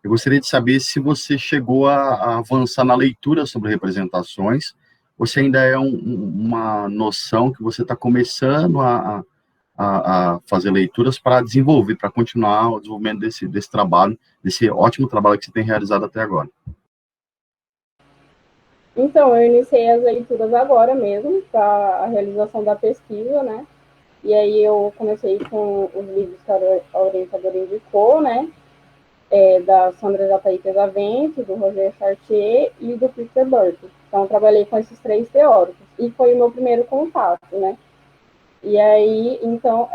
Eu gostaria de saber se você chegou a avançar na leitura sobre representações, ou se ainda é uma noção que você está começando a fazer leituras para desenvolver, para continuar o desenvolvimento desse trabalho, desse ótimo trabalho que você tem realizado até agora. Então, eu iniciei as leituras agora mesmo, para a realização da pesquisa, né? E aí eu comecei com os livros que a orientadora indicou, né? Da Sandra Jataí Pesavento, do Roger Chartier e do Peter Burke. Então, eu trabalhei com esses 3 teóricos. E foi o meu primeiro contato, né? E aí, então,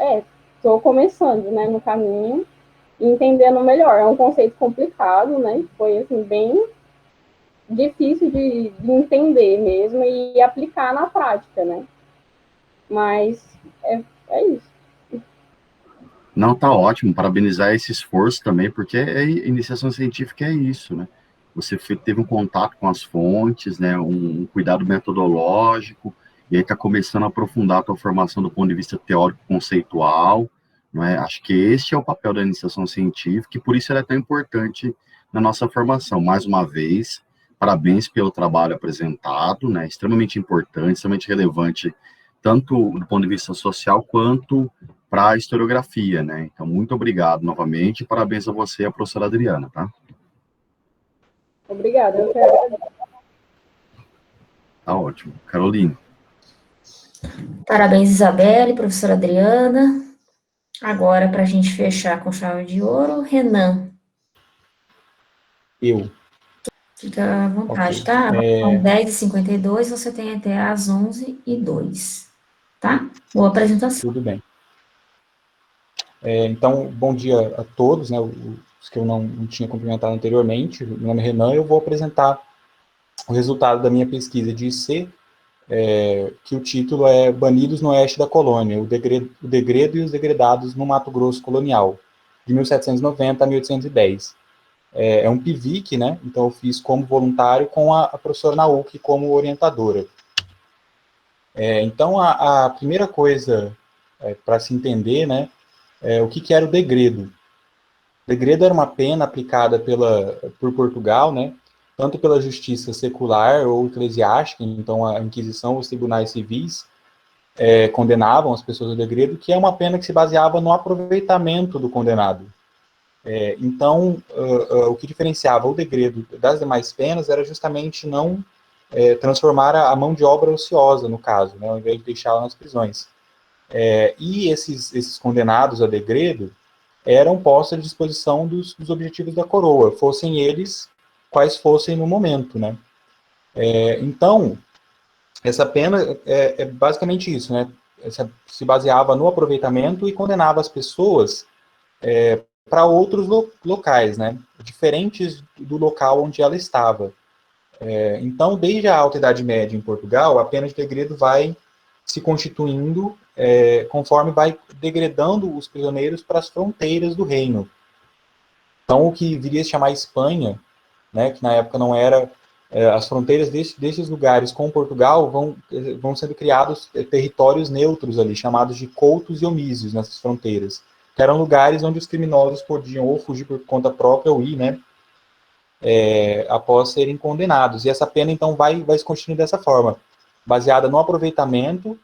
estou começando, né, no caminho, entendendo melhor. É um conceito complicado, né? Foi, assim, bem difícil de entender mesmo e aplicar na prática, né? Mas é isso. Não, tá ótimo, parabenizar esse esforço também, porque iniciação científica é isso, né? Você teve um contato com as fontes, né, um cuidado metodológico, e aí está começando a aprofundar a tua formação do ponto de vista teórico conceitual, não é? Acho que este é o papel da iniciação científica, e por isso ela é tão importante na nossa formação. Mais uma vez, parabéns pelo trabalho apresentado, né, extremamente importante, extremamente relevante, tanto do ponto de vista social, quanto para a historiografia, né? Então, muito obrigado novamente, e parabéns a você e a professora Adriana, tá? Obrigada, eu quero agradecer. Tá ótimo. Caroline. Parabéns, Isabelle, professora Adriana. Agora, para a gente fechar com chave de ouro, Renan. Eu. Fica à vontade, Okay. tá? São 10h52, você tem até às 11h02, tá? Boa apresentação. Tudo bem. Então, bom dia a todos, né, os que eu não tinha cumprimentado anteriormente. Meu nome é Renan, eu vou apresentar o resultado da minha pesquisa de IC, que o título é Banidos no Oeste da Colônia, o degredo e os degredados no Mato Grosso Colonial, de 1790 a 1810. É um PIVIC, né, então eu fiz como voluntário com a professora Nauk como orientadora. Então, a primeira coisa para se entender, né, o que era o degredo. O degredo era uma pena aplicada por Portugal, né, tanto pela justiça secular ou eclesiástica, então a Inquisição, os tribunais civis, condenavam as pessoas ao degredo, que é uma pena que se baseava no aproveitamento do condenado. Então, o que diferenciava o degredo das demais penas era justamente não transformar a mão de obra ociosa, no caso, né, ao invés de deixá-la nas prisões. E esses condenados a degredo eram postos à disposição dos objetivos da coroa, fossem eles quais fossem no momento, né? Então, essa pena é basicamente isso, né? Se baseava no aproveitamento e condenava as pessoas para outros locais, né? Diferentes do local onde ela estava. Então, desde a Alta Idade Média em Portugal, a pena de degredo vai se constituindo conforme vai degredando os prisioneiros para as fronteiras do reino. Então, o que viria a se chamar Espanha, né, que na época não era, as fronteiras desses lugares com Portugal vão sendo criados territórios neutros ali, chamados de coutos e omísios nessas fronteiras, que eram lugares onde os criminosos podiam ou fugir por conta própria ou ir, né, após serem condenados. E essa pena, então, vai se constituir dessa forma, baseada no aproveitamento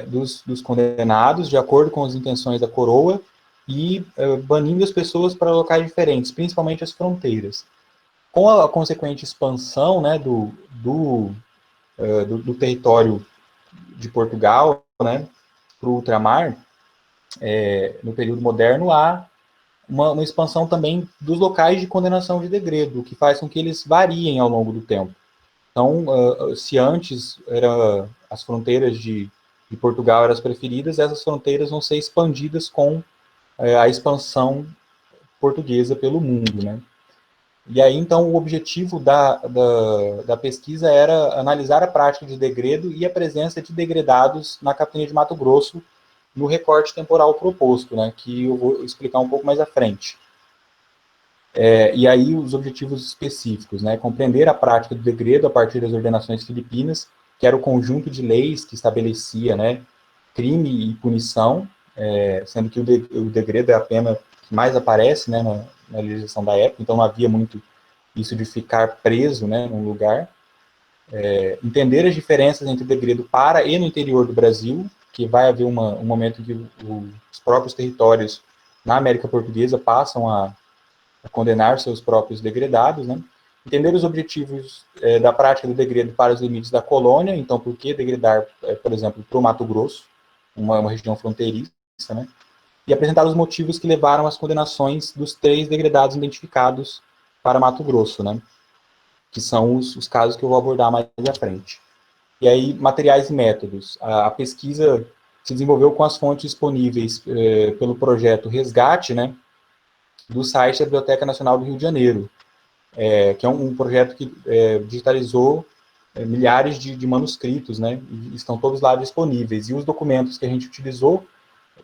dos condenados, de acordo com as intenções da coroa, e banindo as pessoas para locais diferentes, principalmente as fronteiras. Com a consequente expansão, né, do território de Portugal, né, para o ultramar, no período moderno, há uma expansão também dos locais de condenação de degredo, o que faz com que eles variem ao longo do tempo. Então, se antes as fronteiras de Portugal eram as preferidas, essas fronteiras vão ser expandidas com a expansão portuguesa pelo mundo, né? E aí, então, o objetivo da pesquisa era analisar a prática de degredo e a presença de degredados na capitania de Mato Grosso no recorte temporal proposto, né, que eu vou explicar um pouco mais à frente. E aí, os objetivos específicos, né, compreender a prática do degredo a partir das ordenações filipinas, que era o conjunto de leis que estabelecia, né, crime e punição, sendo que o degredo é a pena que mais aparece, né, na legislação da época, então não havia muito isso de ficar preso, né, num lugar. Entender as diferenças entre o degredo para e no interior do Brasil, que vai haver um momento em que os próprios territórios na América Portuguesa passam a condenar seus próprios degredados, né? Entender os objetivos da prática do degredo para os limites da colônia, então por que degredar, por exemplo, para o Mato Grosso, uma região fronteiriça, né? E apresentar os motivos que levaram às condenações dos 3 degredados identificados para Mato Grosso, né? Que são os casos que eu vou abordar mais à frente. E aí, materiais e métodos. A pesquisa se desenvolveu com as fontes disponíveis pelo projeto Resgate, né, do site da Biblioteca Nacional do Rio de Janeiro, que é um projeto que digitalizou milhares de manuscritos, né, e estão todos lá disponíveis. E os documentos que a gente utilizou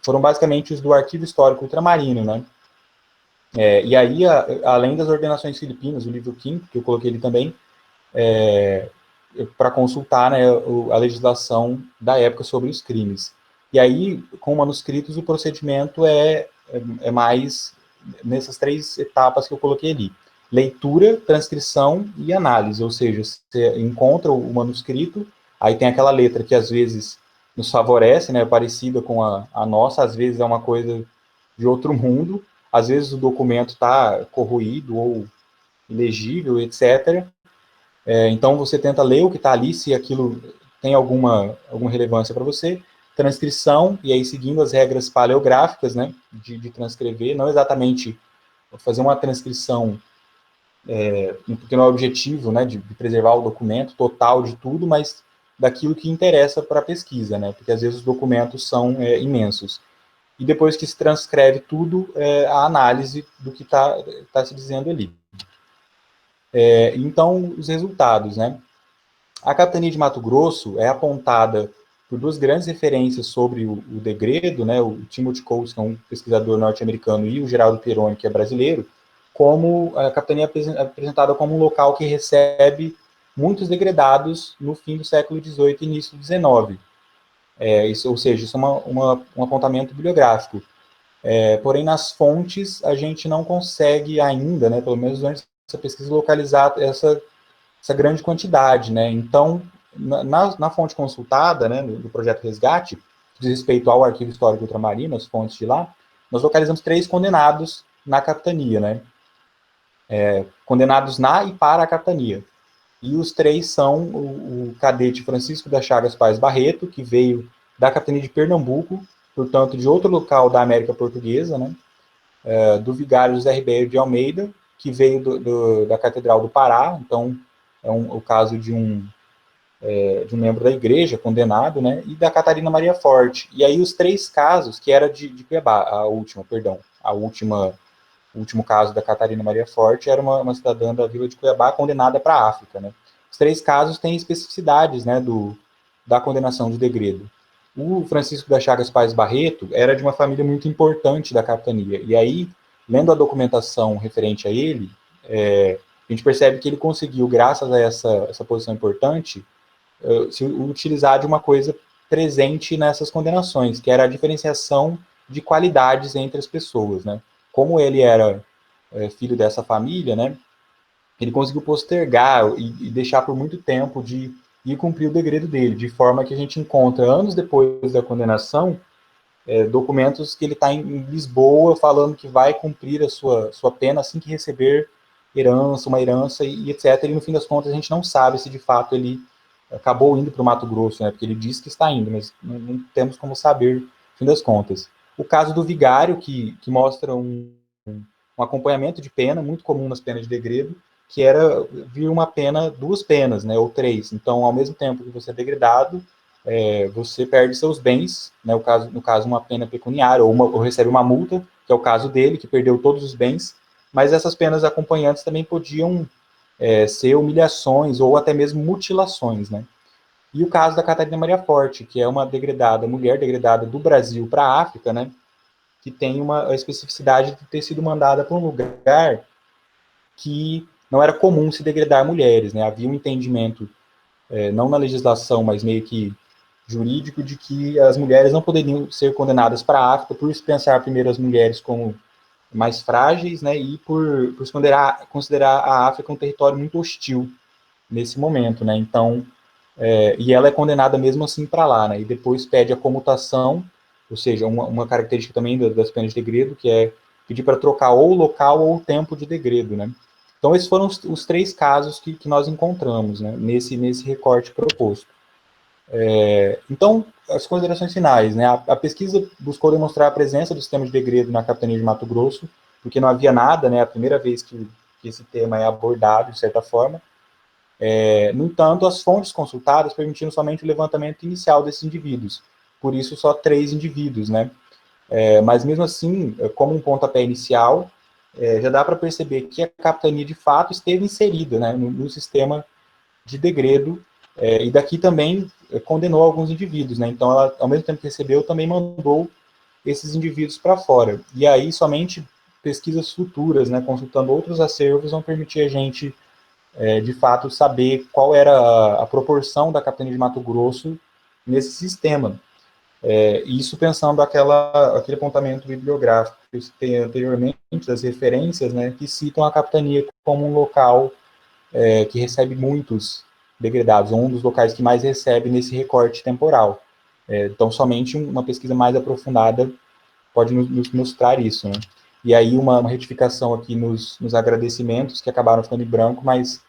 foram basicamente os do Arquivo Histórico Ultramarino, né. E aí, além das ordenações filipinas, o livro quinto, que eu coloquei ali também, para consultar, né, a legislação da época sobre os crimes. E aí, com manuscritos, o procedimento é mais nessas 3 etapas que eu coloquei ali. Leitura, transcrição e análise, ou seja, você encontra o manuscrito, aí tem aquela letra que às vezes nos favorece, né, parecida com a nossa, às vezes é uma coisa de outro mundo, às vezes o documento está corroído ou ilegível, etc., então, você tenta ler o que está ali, se aquilo tem alguma relevância para você. Transcrição, e aí seguindo as regras paleográficas, né, de transcrever, não exatamente fazer uma transcrição, porque não é o objetivo, né, de preservar o documento total de tudo, mas daquilo que interessa para a pesquisa, né, porque às vezes os documentos são imensos. E depois que se transcreve tudo, a análise do que está se dizendo ali. Então, os resultados, né? A capitania de Mato Grosso é apontada por 2 grandes referências sobre o degredo, né, o Timothy Coates, que é um pesquisador norte-americano, e o Geraldo Peroni, que é brasileiro, como a capitania é apresentada como um local que recebe muitos degredados no fim do século XVIII e início do XIX. Ou seja, isso é um apontamento bibliográfico. Porém, nas fontes, a gente não consegue ainda, né, pelo menos durante essa pesquisa, localizar essa grande quantidade, né? Então, na fonte consultada, né, do projeto Resgate, que diz respeito ao Arquivo Histórico Ultramarino, as fontes de lá, nós localizamos 3 condenados na capitania, né? Condenados na e para a capitania. E os 3 são o cadete Francisco das Chagas Paz Barreto, que veio da capitania de Pernambuco, portanto, de outro local da América Portuguesa, né? Do vigário José Ribeiro de Almeida, que veio da Catedral do Pará, então o caso de um membro da igreja condenado, né, e da Catarina Maria Forte. E aí os 3 casos, que era de Cuiabá, o último caso da Catarina Maria Forte era uma cidadã da vila de Cuiabá condenada para a África, né. Os 3 casos têm especificidades, né, da condenação de degredo. O Francisco das Chagas Paz Barreto era de uma família muito importante da capitania, e aí lendo a documentação referente a ele, a gente percebe que ele conseguiu, graças a essa posição importante, se utilizar de uma coisa presente nessas condenações, que era a diferenciação de qualidades entre as pessoas, né? Como ele era filho dessa família, né? Ele conseguiu postergar e deixar por muito tempo de ir cumprir o degredo dele, de forma que a gente encontra, anos depois da condenação, documentos que ele está em Lisboa falando que vai cumprir a sua pena assim que receber uma herança e etc. E no fim das contas a gente não sabe se de fato ele acabou indo para o Mato Grosso, né? Porque ele diz que está indo, mas não temos como saber no fim das contas. O caso do vigário, que mostra um acompanhamento de pena, muito comum nas penas de degredo, que era vir uma pena, 2 penas, né, ou 3. Então, ao mesmo tempo que você é degredado, você perde seus bens, né, no caso uma pena pecuniária, ou recebe uma multa, que é o caso dele, que perdeu todos os bens, mas essas penas acompanhantes também podiam ser humilhações ou até mesmo mutilações, né. E o caso da Catarina Maria Forte, que é uma mulher degredada do Brasil para a África, né, que tem uma especificidade de ter sido mandada para um lugar que não era comum se degradar mulheres, né? Havia um entendimento, não na legislação, mas meio que jurídico, de que as mulheres não poderiam ser condenadas para a África por se pensar primeiro as mulheres como mais frágeis, né? E por considerar a África um território muito hostil nesse momento, né? Então, e ela é condenada mesmo assim para lá, né? E depois pede a comutação, ou seja, uma característica também das penas de degredo, que é pedir para trocar ou o local ou o tempo de degredo, né? Então, esses foram os 3 casos que nós encontramos, né, nesse recorte proposto. Então, as considerações finais, né, a pesquisa buscou demonstrar a presença do sistema de degredo na capitania de Mato Grosso, porque não havia nada, né, a primeira vez que esse tema é abordado, de certa forma. No entanto, as fontes consultadas permitiram somente o levantamento inicial desses indivíduos, por isso só 3 indivíduos, né. Mas mesmo assim, como um pontapé inicial, já dá para perceber que a capitania de fato esteve inserida, né, no sistema de degredo, e daqui também condenou alguns indivíduos, né, então ela, ao mesmo tempo que recebeu, também mandou esses indivíduos para fora. E aí somente pesquisas futuras, né, consultando outros acervos, vão permitir a gente, de fato, saber qual era a proporção da capitania de Mato Grosso nesse sistema. Isso pensando aquele apontamento bibliográfico que eu citei anteriormente, das referências, né, que citam a capitania como um local que recebe muitos degredados, ou um dos locais que mais recebe nesse recorte temporal. Então, somente uma pesquisa mais aprofundada pode nos mostrar isso, né? E aí, uma retificação aqui nos agradecimentos, que acabaram ficando em branco, mas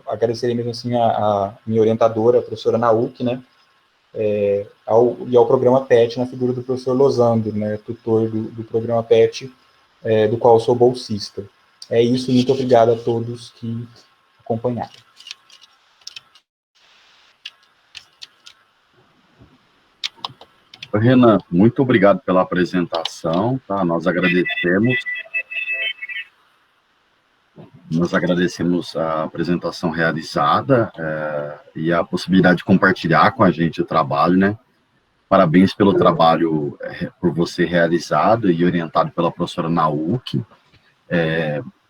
agradecerei mesmo assim a minha orientadora, a professora Nauk, né, e ao programa PET, na figura do professor Losandro, né, tutor do programa PET, do qual eu sou bolsista. É isso, muito obrigado a todos que acompanharam. Renan, muito obrigado pela apresentação, tá? Nós agradecemos a apresentação realizada e a possibilidade de compartilhar com a gente o trabalho, né? Parabéns pelo trabalho por você realizado e orientado pela professora Nauk.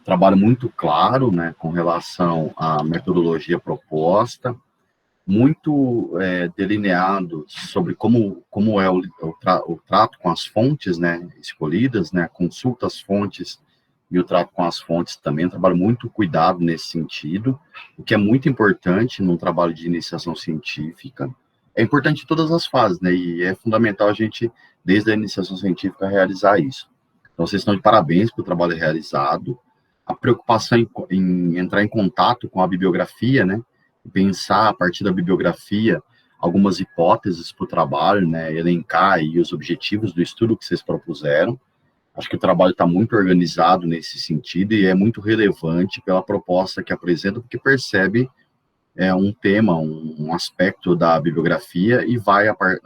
Trabalho muito claro, né, com relação à metodologia proposta, muito delineado sobre como é o trato com as fontes, né, escolhidas, né, consulta as fontes e o trato com as fontes também, trabalho muito cuidado nesse sentido, o que é muito importante num trabalho de iniciação científica. É importante em todas as fases, né, e é fundamental a gente, desde a iniciação científica, realizar isso. Então, vocês estão de parabéns pelo trabalho realizado, a preocupação em entrar em contato com a bibliografia, né, pensar a partir da bibliografia algumas hipóteses para o trabalho, né, elencar aí os objetivos do estudo que vocês propuseram. Acho que o trabalho está muito organizado nesse sentido e é muito relevante pela proposta que apresenta, porque percebe um tema, um aspecto da bibliografia e vai para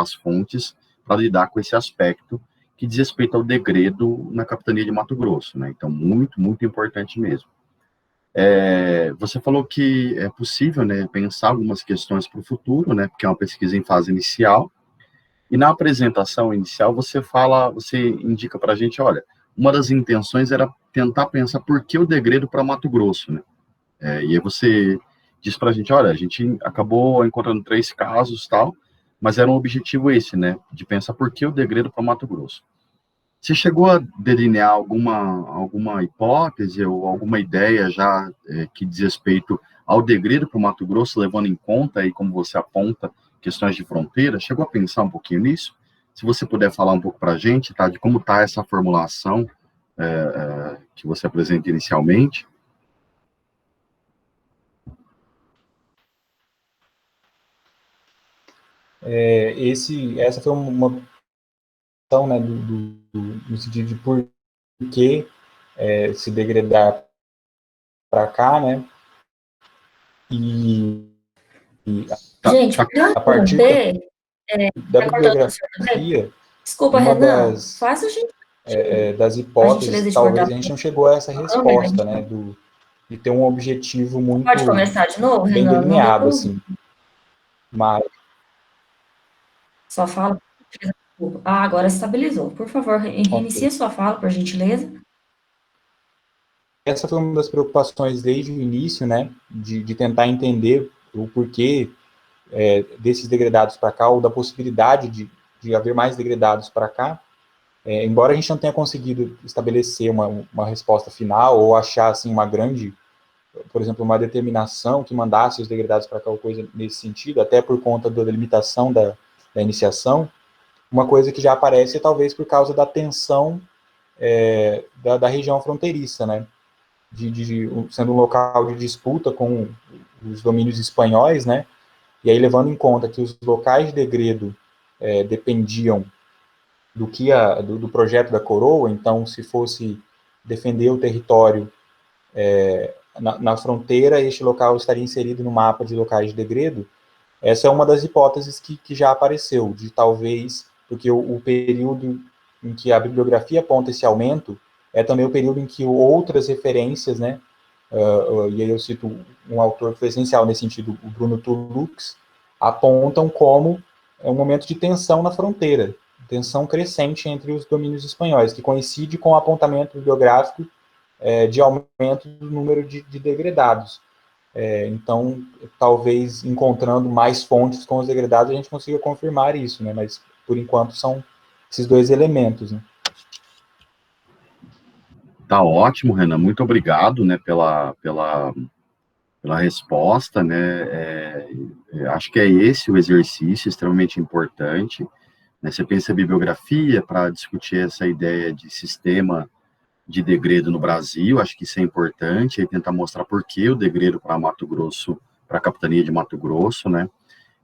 as fontes para lidar com esse aspecto que diz respeito ao degredo na capitania de Mato Grosso, né? Então, muito, muito importante mesmo. Você falou que é possível, né, pensar algumas questões para o futuro, né, porque é uma pesquisa em fase inicial, e na apresentação inicial você indica para a gente, olha, uma das intenções era tentar pensar por que o degredo para Mato Grosso, né? E aí você diz para a gente, olha, a gente acabou encontrando 3 casos, tal, mas era um objetivo esse, né, de pensar por que o degredo para Mato Grosso. Você chegou a delinear alguma hipótese ou alguma ideia já que diz respeito ao degredo para o Mato Grosso, levando em conta, aí, como você aponta, questões de fronteira? Chegou a pensar um pouquinho nisso? Se você puder falar um pouco para a gente, tá, de como está essa formulação que você apresenta inicialmente. Essa foi uma questão, né, no sentido de por que se degradar para cá, né? Gente, perdão A partir interromper, da tá cortando o senhor também? bibliografia, Desculpa, uma Renan, faça das a hipóteses, gentileza de cortar talvez a gente não chegou a essa a câmera, a resposta, gente né, de ter um objetivo pode muito começar de novo, bem Renan? Não deu delineado, para ouvir. assim. Mas Só fala. Ah, agora estabilizou. Por favor, reinicie ok. sua fala, por gentileza. Essa foi uma das preocupações desde o início, né, de tentar entender o porquê desses degradados para cá, ou da possibilidade de haver mais degradados para cá, embora a gente não tenha conseguido estabelecer uma resposta final, ou achar, assim, uma grande, por exemplo, uma determinação que mandasse os degradados para cá, ou coisa nesse sentido, até por conta da limitação da iniciação, uma coisa que já aparece é talvez por causa da tensão da região fronteiriça, né, sendo um local de disputa com os domínios espanhóis, né, e aí levando em conta que os locais de degredo dependiam do projeto da coroa, então se fosse defender o território na fronteira, este local estaria inserido no mapa de locais de degredo. Essa é uma das hipóteses que já apareceu, de talvez, porque o período em que a bibliografia aponta esse aumento é também o período em que outras referências, né, e aí eu cito um autor que foi essencial nesse sentido, o Bruno Turlux, apontam como um momento de tensão na fronteira, tensão crescente entre os domínios espanhóis, que coincide com o apontamento bibliográfico de aumento do número de degradados. Então, talvez encontrando mais fontes com os degradados, a gente consiga confirmar isso, né? Mas, por enquanto, são esses 2 elementos, né? Tá ótimo, Renan. Muito obrigado, né, pela resposta, né? Acho que é esse o exercício extremamente importante, né? Você pensa a bibliografia para discutir essa ideia de sistema de degredo no Brasil, acho que isso é importante, e tentar mostrar por que o degredo para Mato Grosso, para a capitania de Mato Grosso, né?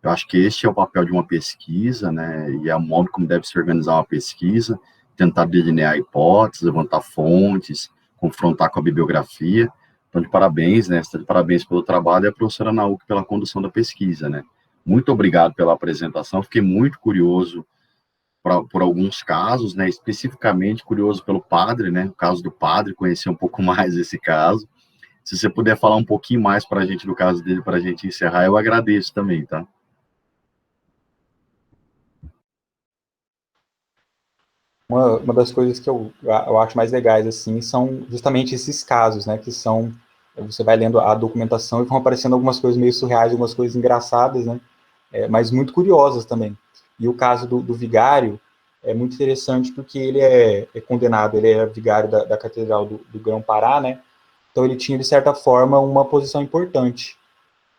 Eu acho que este é o papel de uma pesquisa, né? E é o modo como deve se organizar uma pesquisa, tentar delinear hipóteses, levantar fontes, confrontar com a bibliografia. Então, de parabéns, né? De parabéns pelo trabalho e a professora Nauk pela condução da pesquisa, né? Muito obrigado pela apresentação, fiquei muito curioso por alguns casos, né? Especificamente curioso pelo padre, né? O caso do padre, conhecer um pouco mais esse caso. Se você puder falar um pouquinho mais para a gente do caso dele, para a gente encerrar, eu agradeço também, tá? Uma das coisas que eu acho mais legais, assim, são justamente esses casos, né, que são, você vai lendo a documentação e vão aparecendo algumas coisas meio surreais, algumas coisas engraçadas, né, mas muito curiosas também. E o caso do vigário é muito interessante porque ele é condenado, ele é vigário da Catedral do Grão-Pará, né, então ele tinha, de certa forma, uma posição importante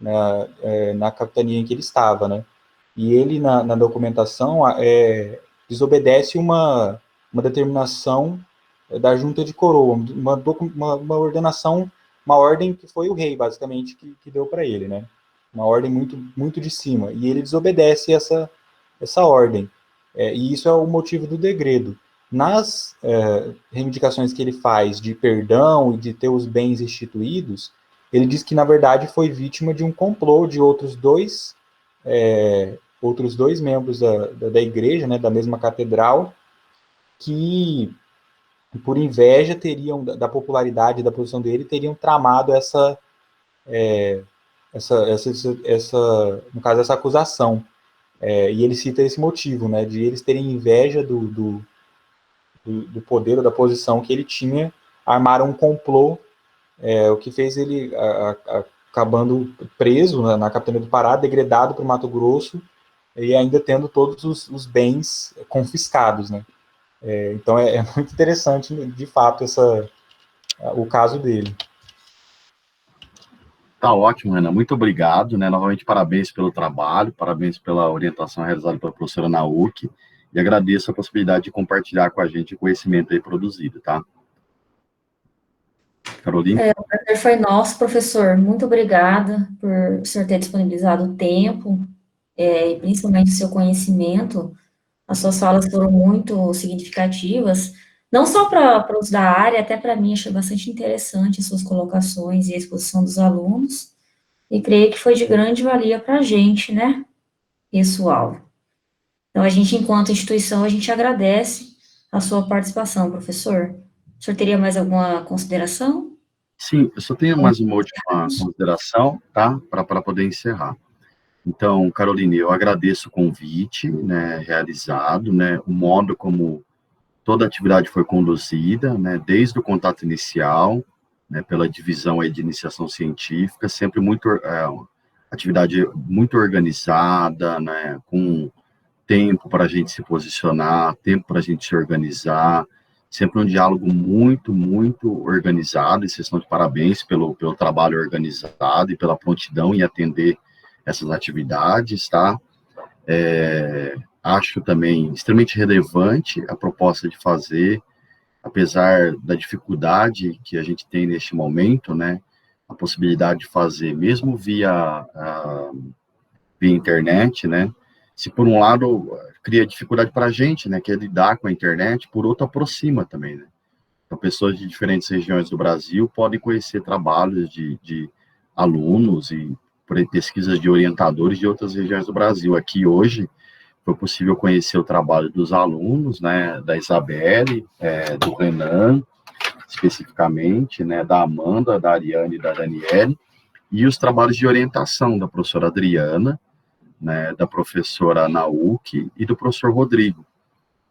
na capitania em que ele estava, né, e ele, na documentação, desobedece uma determinação da junta de coroa, uma ordenação, uma ordem que foi o rei, basicamente, que deu para ele, né? Uma ordem muito, muito de cima. E ele desobedece essa ordem. E isso é o motivo do degredo. Nas reivindicações que ele faz de perdão e de ter os bens restituídos, ele diz que, na verdade, foi vítima de um complô de outros dois membros da igreja, né, da mesma catedral, que, por inveja, teriam, da popularidade da posição dele, teriam tramado no caso, essa acusação. E ele cita esse motivo, né, de eles terem inveja do poder ou da posição que ele tinha, armaram um complô, o que fez ele acabando preso na capitania do Pará, degradado para o Mato Grosso, e ainda tendo todos os bens confiscados, né? Então é muito interessante, de fato, o caso dele. Tá ótimo, Renan. Muito obrigado, né? Novamente, parabéns pelo trabalho, parabéns pela orientação realizada pela professora Nauk, e agradeço a possibilidade de compartilhar com a gente o conhecimento aí produzido, tá? Carolina? O prazer foi nosso, professor. Muito obrigada por o senhor ter disponibilizado o tempo, e principalmente o seu conhecimento. As suas falas foram muito significativas, não só para os da área, até para mim, achei bastante interessante as suas colocações e a exposição dos alunos, e creio que foi de grande valia para a gente, né, pessoal. Então, a gente, enquanto instituição, a gente agradece a sua participação, professor. O senhor teria mais alguma consideração? Sim, eu só tenho mais uma última consideração, tá? Para poder encerrar. Então, Caroline, eu agradeço o convite, né, realizado, né, o modo como toda a atividade foi conduzida, né, desde o contato inicial, né, pela divisão aí de iniciação científica, sempre muito, atividade muito organizada, né, com tempo para a gente se posicionar, tempo para a gente se organizar, sempre um diálogo muito, muito organizado, e vocês estão de parabéns pelo trabalho organizado e pela prontidão em atender essas atividades, tá? Acho também extremamente relevante a proposta de fazer, apesar da dificuldade que a gente tem neste momento, né? A possibilidade de fazer, mesmo via internet, né? Se por um lado cria dificuldade para a gente, né? Que é lidar com a internet, por outro aproxima também, né? Então, pessoas de diferentes regiões do Brasil podem conhecer trabalhos de alunos e pesquisas de orientadores de outras regiões do Brasil. Aqui hoje foi possível conhecer o trabalho dos alunos, né, da Isabelle, do Renan, especificamente, né, da Amanda, da Ariane e da Daniele, e os trabalhos de orientação da professora Adriana, né, da professora Nauk e do professor Rodrigo.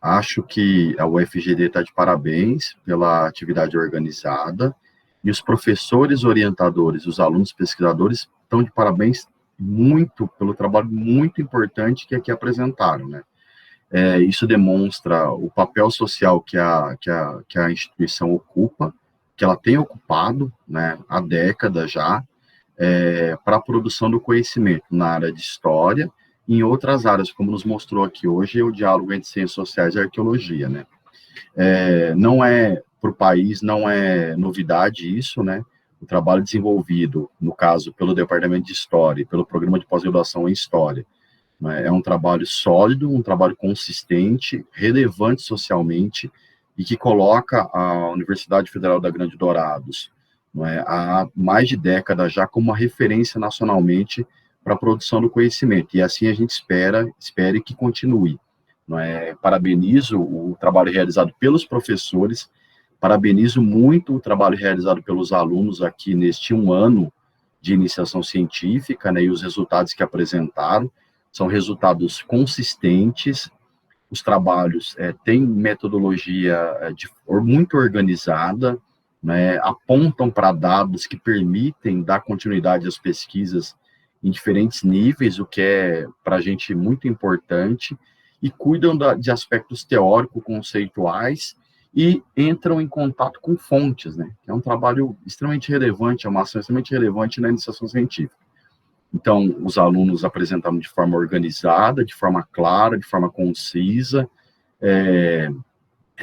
Acho que a UFGD está de parabéns pela atividade organizada, e os professores orientadores, os alunos pesquisadores estão de parabéns muito pelo trabalho muito importante que aqui apresentaram, né? Isso demonstra o papel social que a instituição ocupa, que ela tem ocupado, né, há décadas já, para a produção do conhecimento na área de história e em outras áreas, como nos mostrou aqui hoje, o diálogo entre ciências sociais e arqueologia, né? Não é para o país, não é novidade isso, né? O trabalho desenvolvido, no caso, pelo Departamento de História e pelo Programa de Pós-Graduação em História, né? É um trabalho sólido, um trabalho consistente, relevante socialmente e que coloca a Universidade Federal da Grande Dourados, não é, há mais de décadas já como uma referência nacionalmente para a produção do conhecimento. E assim a gente espere que continue. Não é? Parabenizo o trabalho realizado pelos professores, parabenizo muito o trabalho realizado pelos alunos aqui neste 1 ano de iniciação científica, né, e os resultados que apresentaram são resultados consistentes. Os trabalhos têm metodologia muito organizada, né, apontam para dados que permitem dar continuidade às pesquisas em diferentes níveis, o que é para a gente muito importante, e cuidam de aspectos teórico-conceituais e entram em contato com fontes, né? É um trabalho extremamente relevante, é uma ação extremamente relevante na iniciação científica. Então, os alunos apresentaram de forma organizada, de forma clara, de forma concisa,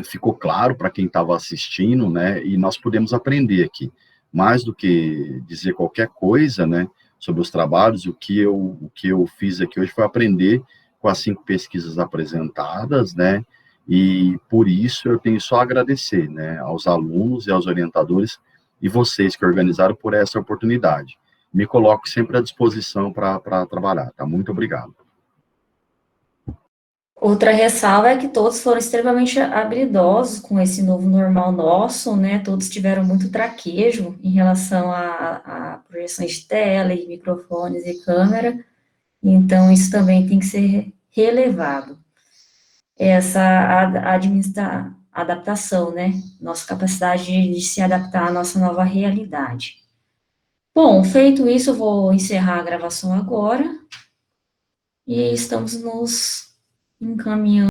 ficou claro para quem estava assistindo, né? E nós podemos aprender aqui. Mais do que dizer qualquer coisa, né, sobre os trabalhos, o que eu fiz aqui hoje foi aprender com as 5 pesquisas apresentadas, né, e por isso eu tenho só a agradecer, né, aos alunos e aos orientadores e vocês que organizaram por essa oportunidade. Me coloco sempre à disposição para trabalhar, tá? Muito obrigado. Outra ressalva é que todos foram extremamente habilidosos com esse novo normal nosso, né? Todos tiveram muito traquejo em relação a projeções de tela e microfones e câmera, então isso também tem que ser relevado. adaptação, né? Nossa capacidade de se adaptar à nossa nova realidade. Bom, feito isso, eu vou encerrar a gravação agora, e estamos nos encaminhando.